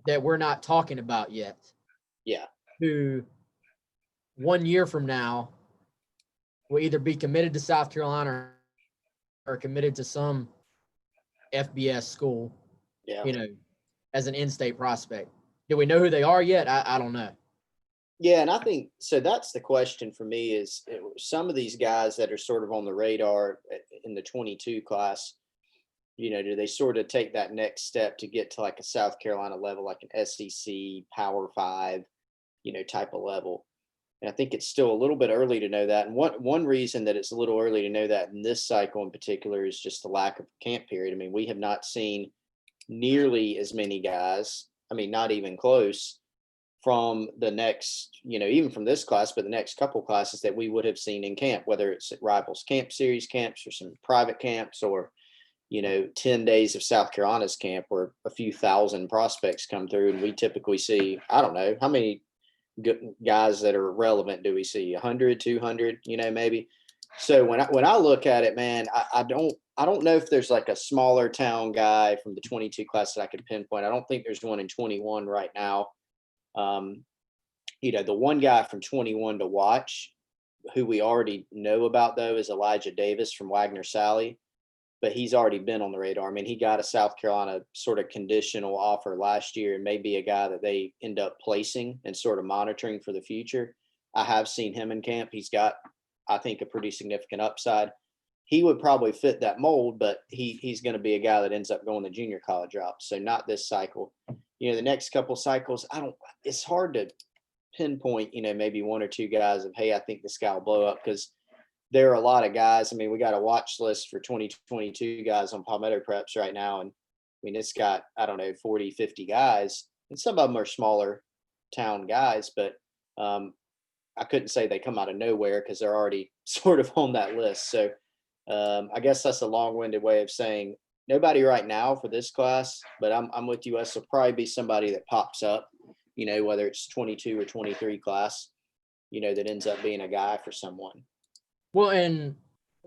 that we're not talking about yet. Yeah. Who 1 year from now will either be committed to South Carolina or committed to some FBS school, as an in-state prospect. Do we know who they are yet? I don't know. Yeah, and I think so. That's the question for me is some of these guys that are sort of on the radar in the 22 class, do they sort of take that next step to get to like a South Carolina level, like an SEC Power 5, type of level? And I think it's still a little bit early to know that. And one reason that it's a little early to know that in this cycle in particular is just the lack of camp period. I mean, we have not seen nearly as many guys. I mean, not even close from the next, even from this class, but the next couple classes that we would have seen in camp, whether it's at Rivals Camp Series camps or some private camps or, 10 days of South Carolina's camp where a few thousand prospects come through. And we typically see, I don't know, how many good guys that are relevant do we see? 100, 200, maybe. So when I look at it, man, I don't know if there's like a smaller town guy from the 22 class that I could pinpoint. I don't think there's one in 21 right now. The one guy from 21 to watch, who we already know about though, is Elijah Davis from Wagner Sally, but he's already been on the radar. I mean, he got a South Carolina sort of conditional offer last year and may be a guy that they end up placing and sort of monitoring for the future. I have seen him in camp. He's got, I think, a pretty significant upside. He would probably fit that mold, but he's going to be a guy that ends up going the junior college route. So not this cycle. The next couple cycles, it's hard to pinpoint, maybe one or two guys of, hey, I think this guy will blow up, because there are a lot of guys. I mean, we got a watch list for 2022 guys on Palmetto Preps right now. And I mean, it's got, 40, 50 guys, and some of them are smaller town guys, but I couldn't say they come out of nowhere because they're already sort of on that list. So I guess that's a long-winded way of saying nobody right now for this class, but I'm with you. This will probably be somebody that pops up, whether it's 22 or 23 class, that ends up being a guy for someone. Well, and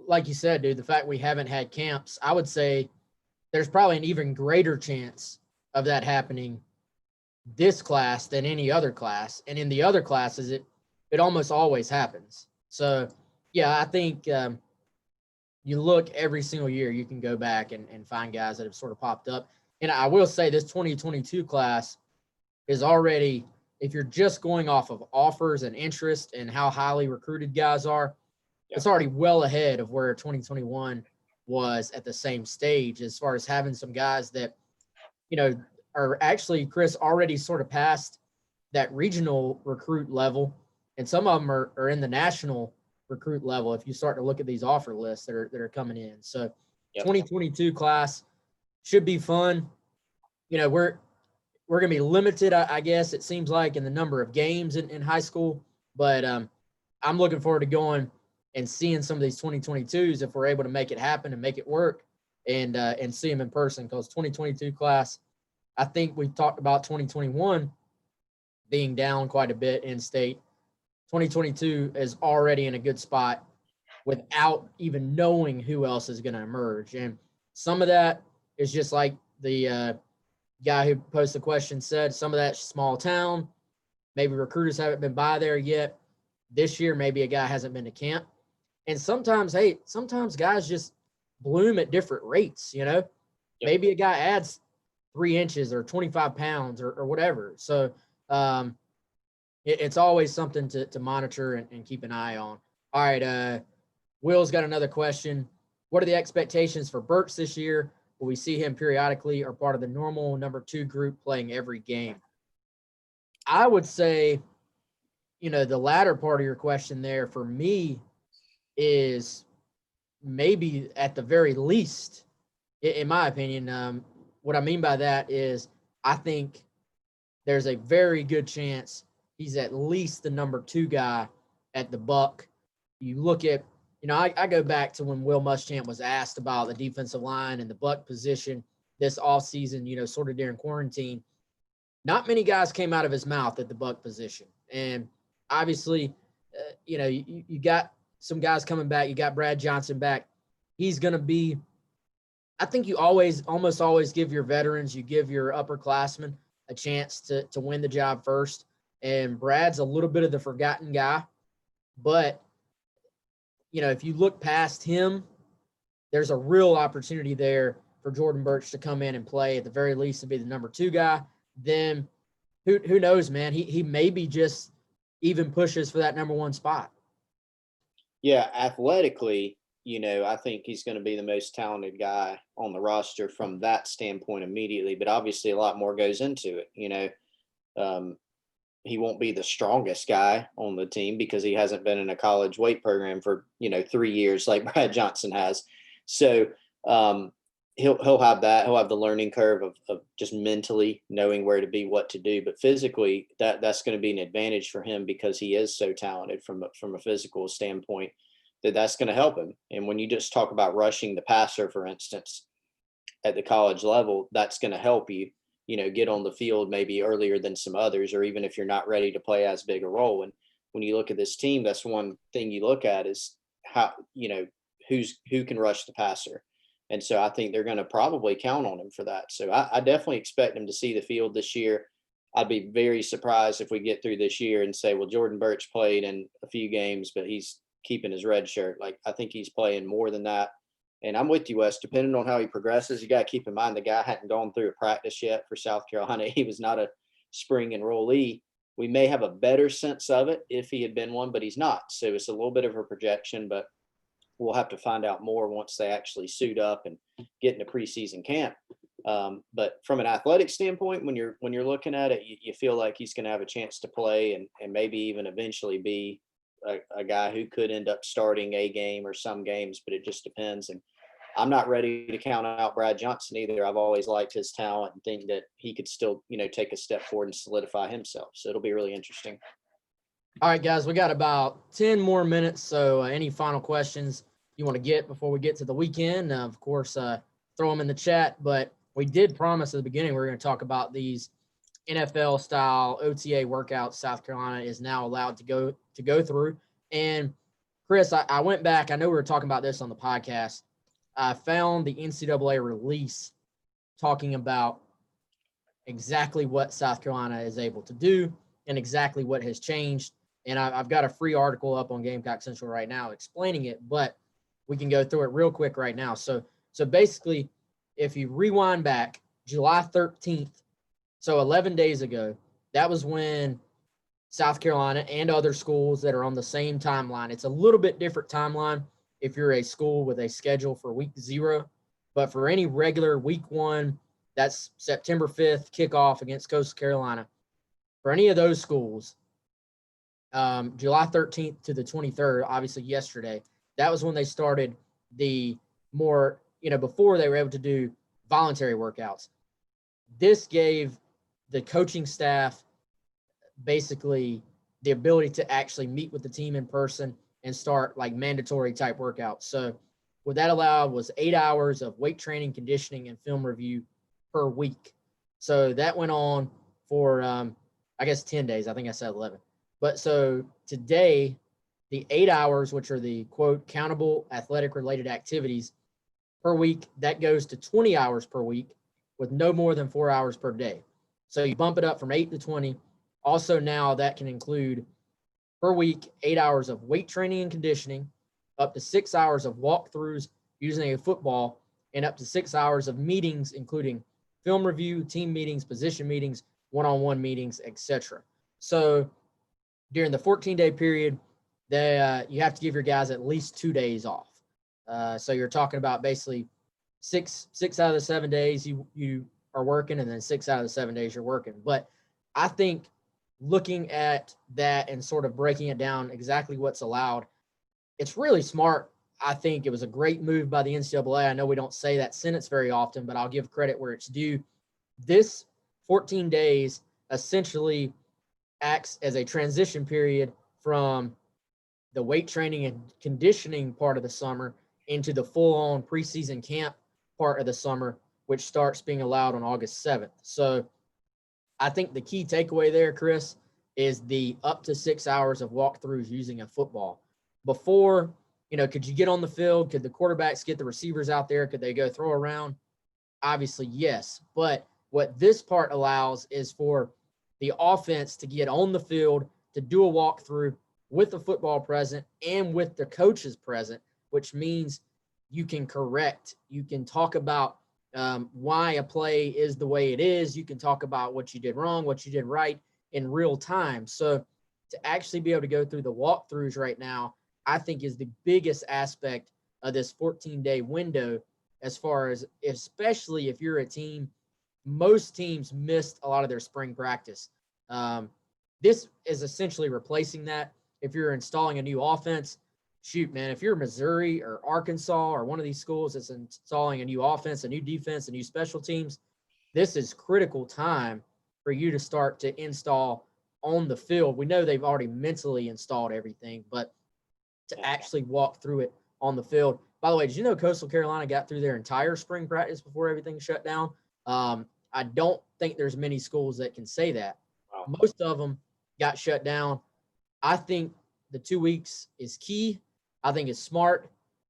like you said, dude, the fact we haven't had camps, I would say there's probably an even greater chance of that happening this class than any other class. And in the other classes, it almost always happens. So, yeah, I think you look every single year, you can go back and find guys that have sort of popped up. And I will say this 2022 class is already, if you're just going off of offers and interest and how highly recruited guys are, it's already well ahead of where 2021 was at the same stage, as far as having some guys that, are actually, Chris, already sort of past that regional recruit level. And some of them are in the national recruit level if you start to look at these offer lists that are coming in. So 2022 class should be fun. We're going to be limited, I guess, it seems like, in the number of games in high school. But I'm looking forward to going and seeing some of these 2022s if we're able to make it happen and make it work and see them in person. Because 2022 class, I think we talked about 2021 being down quite a bit in state. 2022 is already in a good spot without even knowing who else is going to emerge. And some of that is just like the guy who posted the question said, some of that's small town. Maybe recruiters haven't been by there yet. This year, maybe a guy hasn't been to camp. And sometimes guys just bloom at different rates, Maybe a guy adds 3 inches or 25 pounds or whatever. So it's always something to monitor and keep an eye on. All right, Will's got another question. What are the expectations for Burch this year? Will we see him periodically or part of the normal number 2 group playing every game? I would say, the latter part of your question there for me is maybe at the very least, in my opinion. What I mean by that is I think there's a very good chance he's at least the number 2 guy at the Buck. You look at, I go back to when Will Muschamp was asked about the defensive line and the Buck position this offseason, sort of during quarantine. Not many guys came out of his mouth at the Buck position. And obviously, you got some guys coming back. You got Brad Johnson back. He's going to be, I think you almost always give your veterans, you give your upperclassmen a chance to win the job first. And Brad's a little bit of the forgotten guy. But, if you look past him, there's a real opportunity there for Jordan Burch to come in and play, at the very least, to be the number 2 guy. Then who knows, man? He maybe just even pushes for that number 1 spot. Yeah, athletically, I think he's going to be the most talented guy on the roster from that standpoint immediately. But obviously, a lot more goes into it. he won't be the strongest guy on the team because he hasn't been in a college weight program for 3 years like Brad Johnson has. So he'll have that. He'll have the learning curve of just mentally knowing where to be, what to do. But physically, that's going to be an advantage for him because he is so talented from a physical standpoint that's going to help him. And when you just talk about rushing the passer, for instance, at the college level, that's going to help you, get on the field maybe earlier than some others, or even if you're not ready to play as big a role. And when you look at this team, that's one thing you look at is how, who can rush the passer. And so I think they're going to probably count on him for that. So I definitely expect him to see the field this year. I'd be very surprised if we get through this year and say, well, Jordan Burch played in a few games, but he's keeping his red shirt. Like, I think he's playing more than that. And I'm with you, Wes. Depending on how he progresses, you got to keep in mind the guy hadn't gone through a practice yet for South Carolina. He was not a spring enrollee. We may have a better sense of it if he had been one, but he's not. So it's a little bit of a projection, but we'll have to find out more once they actually suit up and get into preseason camp. But from an athletic standpoint, when you're looking at it, you feel like he's going to have a chance to play and maybe even eventually be a guy who could end up starting a game or some games, but it just depends. And I'm not ready to count out Brad Johnson either. I've always liked his talent and think that he could still, take a step forward and solidify himself. So it'll be really interesting. All right, guys, we got about 10 more minutes. So any final questions you want to get before we get to the weekend? Of course, throw them in the chat. But we did promise at the beginning we were going to talk about these NFL-style OTA workouts South Carolina is now allowed to go through. And, Chris, I went back. I know we were talking about this on the podcast. I found the NCAA release talking about exactly what South Carolina is able to do and exactly what has changed. And I've got a free article up on Gamecock Central right now explaining it, but we can go through it real quick right now. So basically, if you rewind back, July 13th, so 11 days ago, that was when South Carolina and other schools that are on the same timeline. It's a little bit different timeline if you're a school with a schedule for week 0. But for any regular week 1, that's September 5th kickoff against Coastal Carolina. For any of those schools, July 13th to the 23rd, obviously yesterday, that was when they started the more, before they were able to do voluntary workouts. This gave the coaching staff basically the ability to actually meet with the team in person and start like mandatory type workouts. So what that allowed was 8 hours of weight training, conditioning, and film review per week. So that went on for, 10 days. I think I said 11. But so today, the 8 hours, which are the quote countable athletic related activities per week, that goes to 20 hours per week with no more than 4 hours per day. So you bump it up from 8 to 20. Also now that can include per week 8 hours of weight training and conditioning, up to 6 hours of walkthroughs using a football, and up to 6 hours of meetings, including film review, team meetings, position meetings, one-on-one meetings, etc. So during the 14-day period, you have to give your guys at least 2 days off. So you're talking about basically six out of the 7 days you are working, and then 6 out of the 7 days you're working. But I think looking at that and sort of breaking it down exactly what's allowed, it's really smart. I think it was a great move by the NCAA. I know we don't say that sentence very often, but I'll give credit where it's due. This 14 days essentially acts as a transition period from the weight training and conditioning part of the summer into the full-on preseason camp part of the summer, which starts being allowed on August 7th. So I think the key takeaway there, Chris, is the up to 6 hours of walkthroughs using a football. Before, could you get on the field? Could the quarterbacks get the receivers out there? Could they go throw around? Obviously, yes. But what this part allows is for the offense to get on the field, to do a walkthrough with the football present and with the coaches present, which means you can correct. You can talk about why a play is the way it is. You can talk about what you did wrong, what you did right in real time. So to actually be able to go through the walkthroughs right now, I think is the biggest aspect of this 14-day window, as far as, especially if you're a team. Most teams missed a lot of their spring practice. this is essentially replacing that. If you're installing a new offense, shoot, man, if you're Missouri or Arkansas or one of these schools that's installing a new offense, a new defense, a new special teams, this is critical time for you to start to install on the field. We know they've already mentally installed everything, but to actually walk through it on the field. By the way, did you know Coastal Carolina got through their entire spring practice before everything shut down? I don't think there's many schools that can say that. Wow. Most of them got shut down. I think the 2 weeks is key. I think it's smart,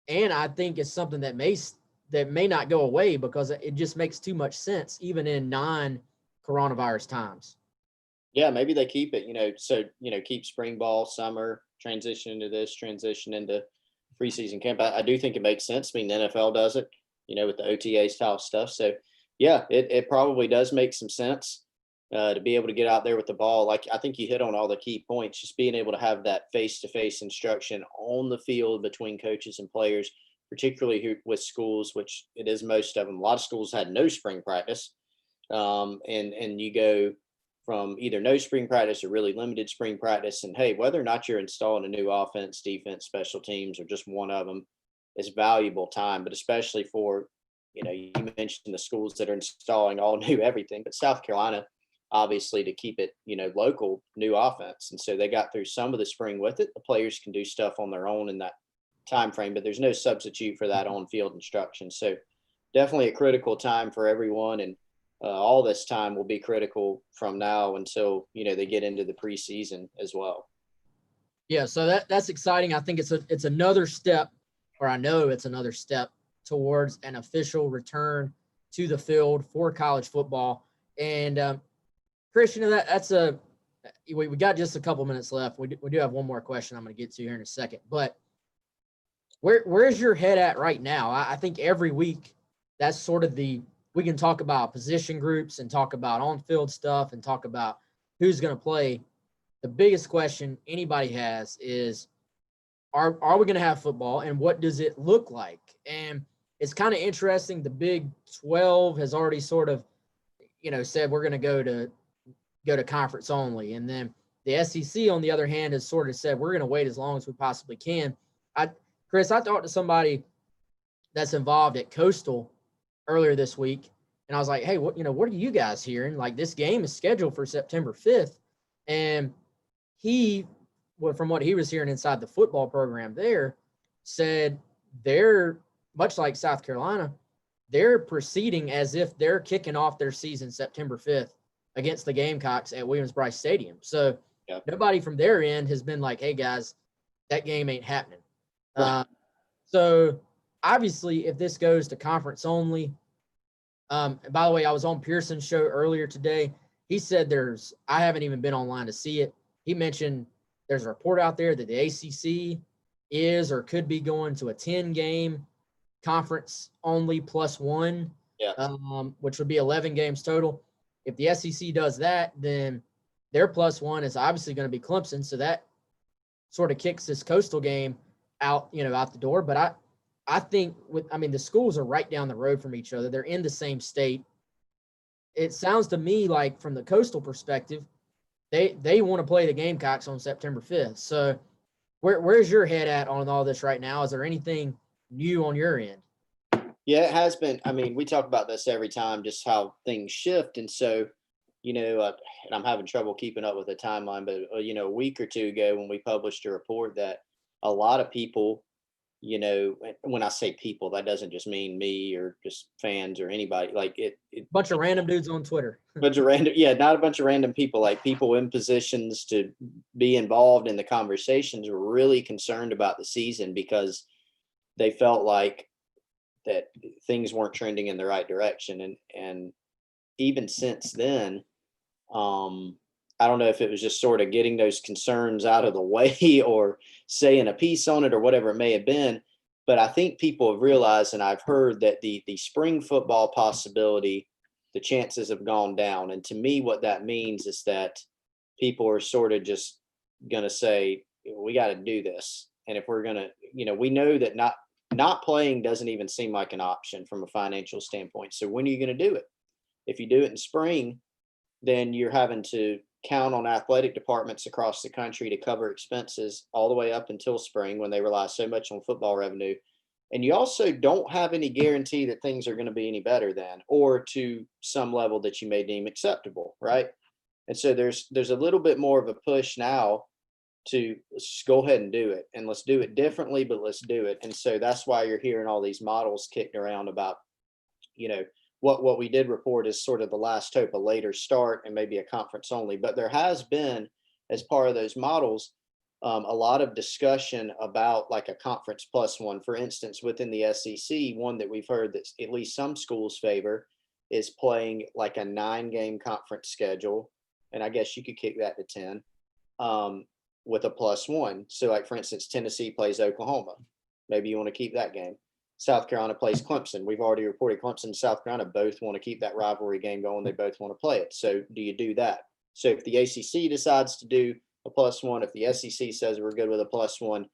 and I think it's something that may not go away because it just makes too much sense, even in non-coronavirus times. Yeah, maybe they keep it, so, keep spring ball, summer, transition into this, transition into preseason camp. I do think it makes sense. I mean, the NFL does it, with the OTA style stuff. So, yeah, it probably does make some sense to be able to get out there with the ball. Like, I think you hit on all the key points, just being able to have that face-to-face instruction on the field between coaches and players, particularly with schools, which it is most of them. A lot of schools had no spring practice, and you go from either no spring practice or really limited spring practice. And hey, whether or not you're installing a new offense, defense, special teams, or just one of them is valuable time. But especially for, you mentioned the schools that are installing all new everything, but South Carolina, obviously to keep it, local, new offense. And so they got through some of the spring with it. The players can do stuff on their own in that time frame, but there's no substitute for that on-field instruction. So definitely a critical time for everyone. And all this time will be critical from now until they get into the preseason as well. Yeah, so that's exciting. I think it's another step, or I know it's another step towards an official return to the field for college football. And Christian, we got just a couple minutes left. We do have one more question I'm going to get to here in a second. But where's your head at right now? I think every week that's sort of we can talk about position groups and talk about on-field stuff and talk about who's going to play. The biggest question anybody has is, are we going to have football, and what does it look like? And it's kind of interesting. The Big 12 has already sort of, said we're going to go to conference only. And then the SEC, on the other hand, has sort of said we're going to wait as long as we possibly can. Chris, I talked to somebody that's involved at Coastal earlier this week, and I was like, hey, what are you guys hearing? Like, this game is scheduled for September 5th. And from what he was hearing inside the football program there, said they're, much like South Carolina, they're proceeding as if they're kicking off their season September 5th against the Gamecocks at Williams-Brice Stadium. So Nobody from their end has been like, hey, guys, that game ain't happening. Right. So obviously, if this goes to conference only, by the way, I was on Pearson's show earlier today. He said I haven't even been online to see it. He mentioned there's a report out there that the ACC is or could be going to a 10-game conference only +1, which would be 11 games total. If the SEC does that, then their +1 is obviously going to be Clemson. So that sort of kicks this Coastal game out the door. But I think the schools are right down the road from each other. They're in the same state. It sounds to me like, from the Coastal perspective, they want to play the Gamecocks on September 5th. So where's your head at on all this right now? Is there anything new on your end? Yeah, it has been. We talk about this every time, just how things shift. And so, and I'm having trouble keeping up with the timeline, but, a week or two ago when we published a report that a lot of people, when I say people, that doesn't just mean me or just fans or anybody. Like bunch of random dudes on Twitter. Not a bunch of random people, like people in positions to be involved in the conversations were really concerned about the season because they felt like that things weren't trending in the right direction. And even since then, I don't know if it was just sort of getting those concerns out of the way or saying a piece on it or whatever it may have been. But I think people have realized, and I've heard that the spring football possibility, the chances have gone down. And to me, what that means is that people are sort of just going to say, we got to do this. And if we're going to, we know that not playing doesn't even seem like an option from a financial standpoint. So when are you going to do it? If you do it in spring, then you're having to count on athletic departments across the country to cover expenses all the way up until spring when they rely so much on football revenue. And you also don't have any guarantee that things are going to be any better than, or to some level that you may deem acceptable, right? And so there's a little bit more of a push now to let's go ahead and do it, and let's do it differently, but let's do it. And so that's why you're hearing all these models kicked around about, what we did report is sort of the last hope, a later start and maybe a conference only. But there has been, as part of those models, a lot of discussion about like a conference plus one. For instance, within the SEC, one that we've heard that at least some schools favor is playing like a 9-game conference schedule. And I guess you could kick that to 10 with a plus one. So like, for instance, Tennessee plays Oklahoma. Maybe you want to keep that game. South Carolina plays Clemson. We've already reported Clemson and South Carolina both want to keep that rivalry game going. They both want to play it. So do you do that? So if the ACC decides to do a plus one, if the SEC says we're good with a plus one,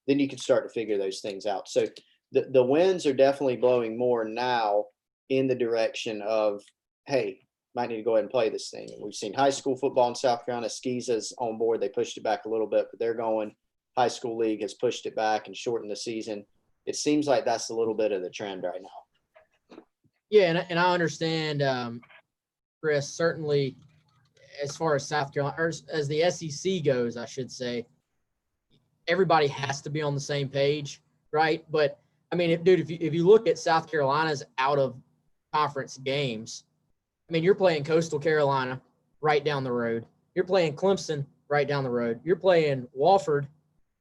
then you can start to figure those things out. So the winds are definitely blowing more now in the direction of, hey, might need to go ahead and play this thing. We've seen high school football in South Carolina. Skeeza's on board. They pushed it back a little bit, but they're going. High school league has pushed it back and shortened the season. It seems like that's a little bit of the trend right now. Yeah, and I understand, Chris, certainly as far as South Carolina, or as the SEC goes, I should say, everybody has to be on the same page, right? But, I mean, if you look at South Carolina's out-of-conference games, I mean, you're playing Coastal Carolina right down the road. You're playing Clemson right down the road. You're playing Wofford,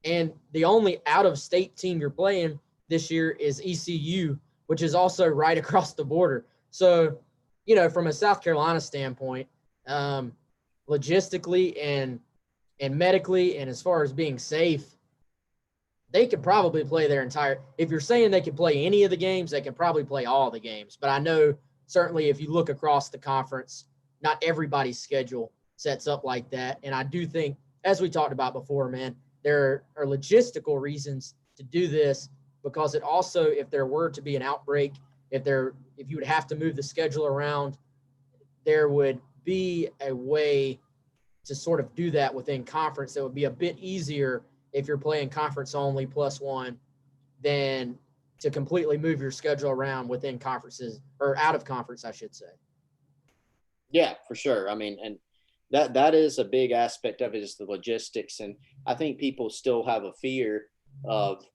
and the only out-of-state team you're playing this year is ECU, which is also right across the border. So, from a South Carolina standpoint, logistically and medically, and as far as being safe, they could probably play their entire – if you're saying they could play any of the games, they could probably play all the games. But I know certainly if you look across the conference, not everybody's schedule sets up like that. And I do think, as we talked about before, man, there are logistical reasons to do this, because it also, if there were to be an outbreak, if you would have to move the schedule around, there would be a way to sort of do that within conference that would be a bit easier if you're playing conference only plus one than to completely move your schedule around within conferences, or out of conference, I should say. Yeah, for sure. I mean, and that is a big aspect of it, is the logistics. And I think people still have a fear of,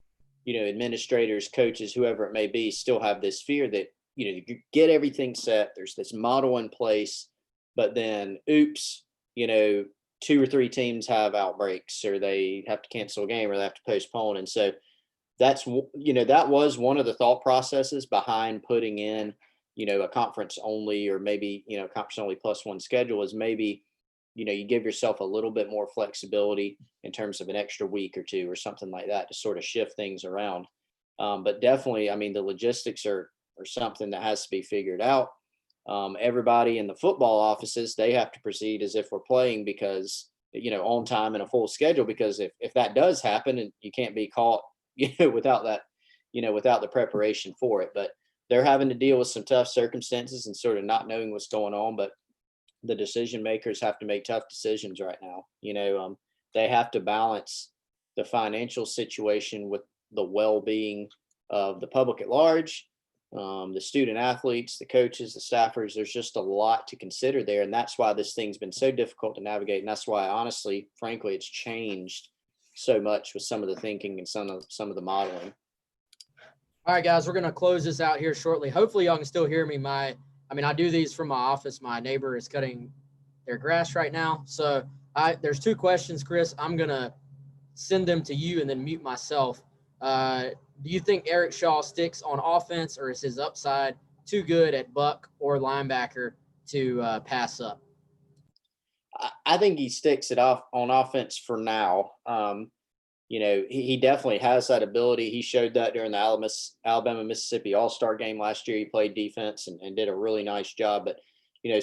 administrators, coaches, whoever it may be, still have this fear that, you get everything set, there's this model in place, but then, oops, 2 or 3 teams have outbreaks, or they have to cancel a game, or they have to postpone. And so that's, that was one of the thought processes behind putting in, a conference only, or maybe, conference only plus one schedule, is maybe, you give yourself a little bit more flexibility in terms of an extra week or 2 or something like that to sort of shift things around. But definitely, I mean, the logistics are something that has to be figured out. Everybody in the football offices, they have to proceed as if we're playing, because, on time and a full schedule, because if that does happen, and you can't be caught, without that, without the preparation for it. But they're having to deal with some tough circumstances and sort of not knowing what's going on. But the decision makers have to make tough decisions right now. They have to balance the financial situation with the well-being of the public at large, the student athletes, the coaches, the staffers. There's just a lot to consider there. And that's why this thing's been so difficult to navigate. And that's why, honestly, frankly, it's changed so much with some of the thinking and some of the modeling. All right, guys, we're going to close this out here shortly. Hopefully y'all can still hear me. I do these from my office. My neighbor is cutting their grass right now. So there's 2 questions, Chris. I'm going to send them to you and then mute myself. Do you think Eric Shaw sticks on offense, or is his upside too good at buck or linebacker to pass up? I think he sticks it off on offense for now. He definitely has that ability. He showed that during the Alabama-Mississippi All-Star game last year. He played defense and did a really nice job. But,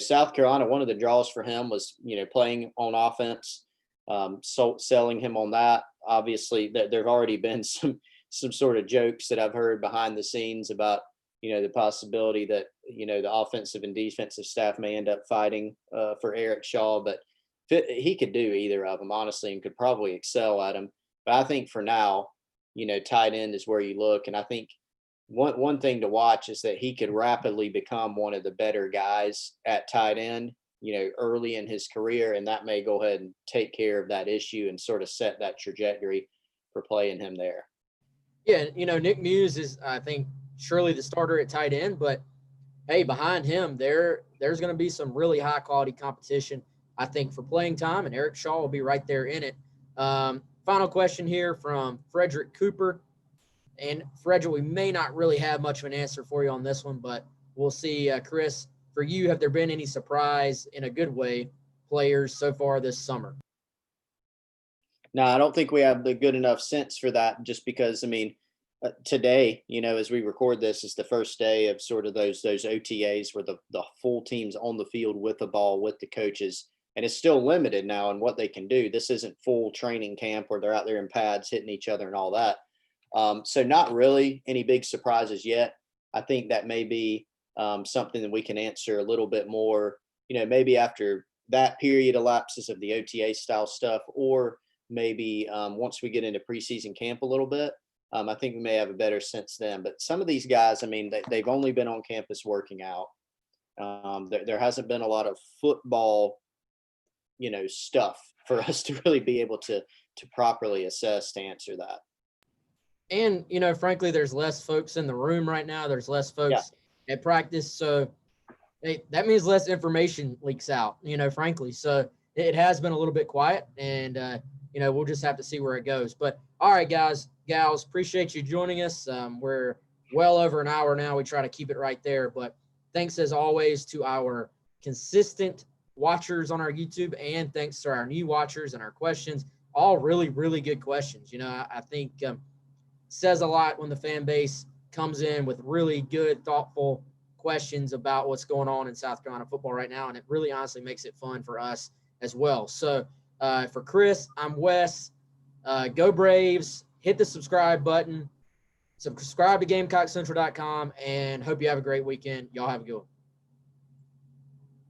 South Carolina, one of the draws for him was, playing on offense, selling him on that. Obviously, there have already been some sort of jokes that I've heard behind the scenes about, the possibility that, the offensive and defensive staff may end up fighting for Eric Shaw. But he could do either of them, honestly, and could probably excel at them. But I think for now, tight end is where you look. And I think one thing to watch is that he could rapidly become one of the better guys at tight end, early in his career. And that may go ahead and take care of that issue and sort of set that trajectory for playing him there. Yeah, Nick Muse is, I think, surely the starter at tight end, but hey, behind him, there's going to be some really high quality competition, I think, for playing time, and Eric Shaw will be right there in it. Final question here from Frederick Cooper. And Frederick, we may not really have much of an answer for you on this one, but we'll see. Chris, for you, have there been any surprise in a good way players so far this summer? No, I don't think we have the good enough sense for that, just because, today, as we record this, is the first day of sort of those OTAs where the full team's on the field with the ball, with the coaches, and it's still limited now in what they can do. This isn't full training camp where they're out there in pads hitting each other and all that. So not really any big surprises yet. I think that may be something that we can answer a little bit more, maybe after that period elapses of the OTA style stuff, or maybe once we get into preseason camp a little bit. I think we may have a better sense then. But some of these guys, they've only been on campus working out. There hasn't been a lot of football, stuff for us to really be able to properly assess to answer that. And, frankly, there's less folks in the room right now. There's less folks at practice. So that means less information leaks out, frankly. So it has been a little bit quiet, and, we'll just have to see where it goes. But all right, guys, gals, appreciate you joining us. We're well over an hour now. We try to keep it right there. But thanks, as always, to our consistent watchers on our YouTube, and thanks to our new watchers and our questions. All really, really good questions. I think says a lot when the fan base comes in with really good, thoughtful questions about what's going on in South Carolina football right now. And it really honestly makes it fun for us as well. So for Chris, I'm Wes. Go Braves. Hit the subscribe button. Subscribe to GamecockCentral.com, and hope you have a great weekend. Y'all have a good one.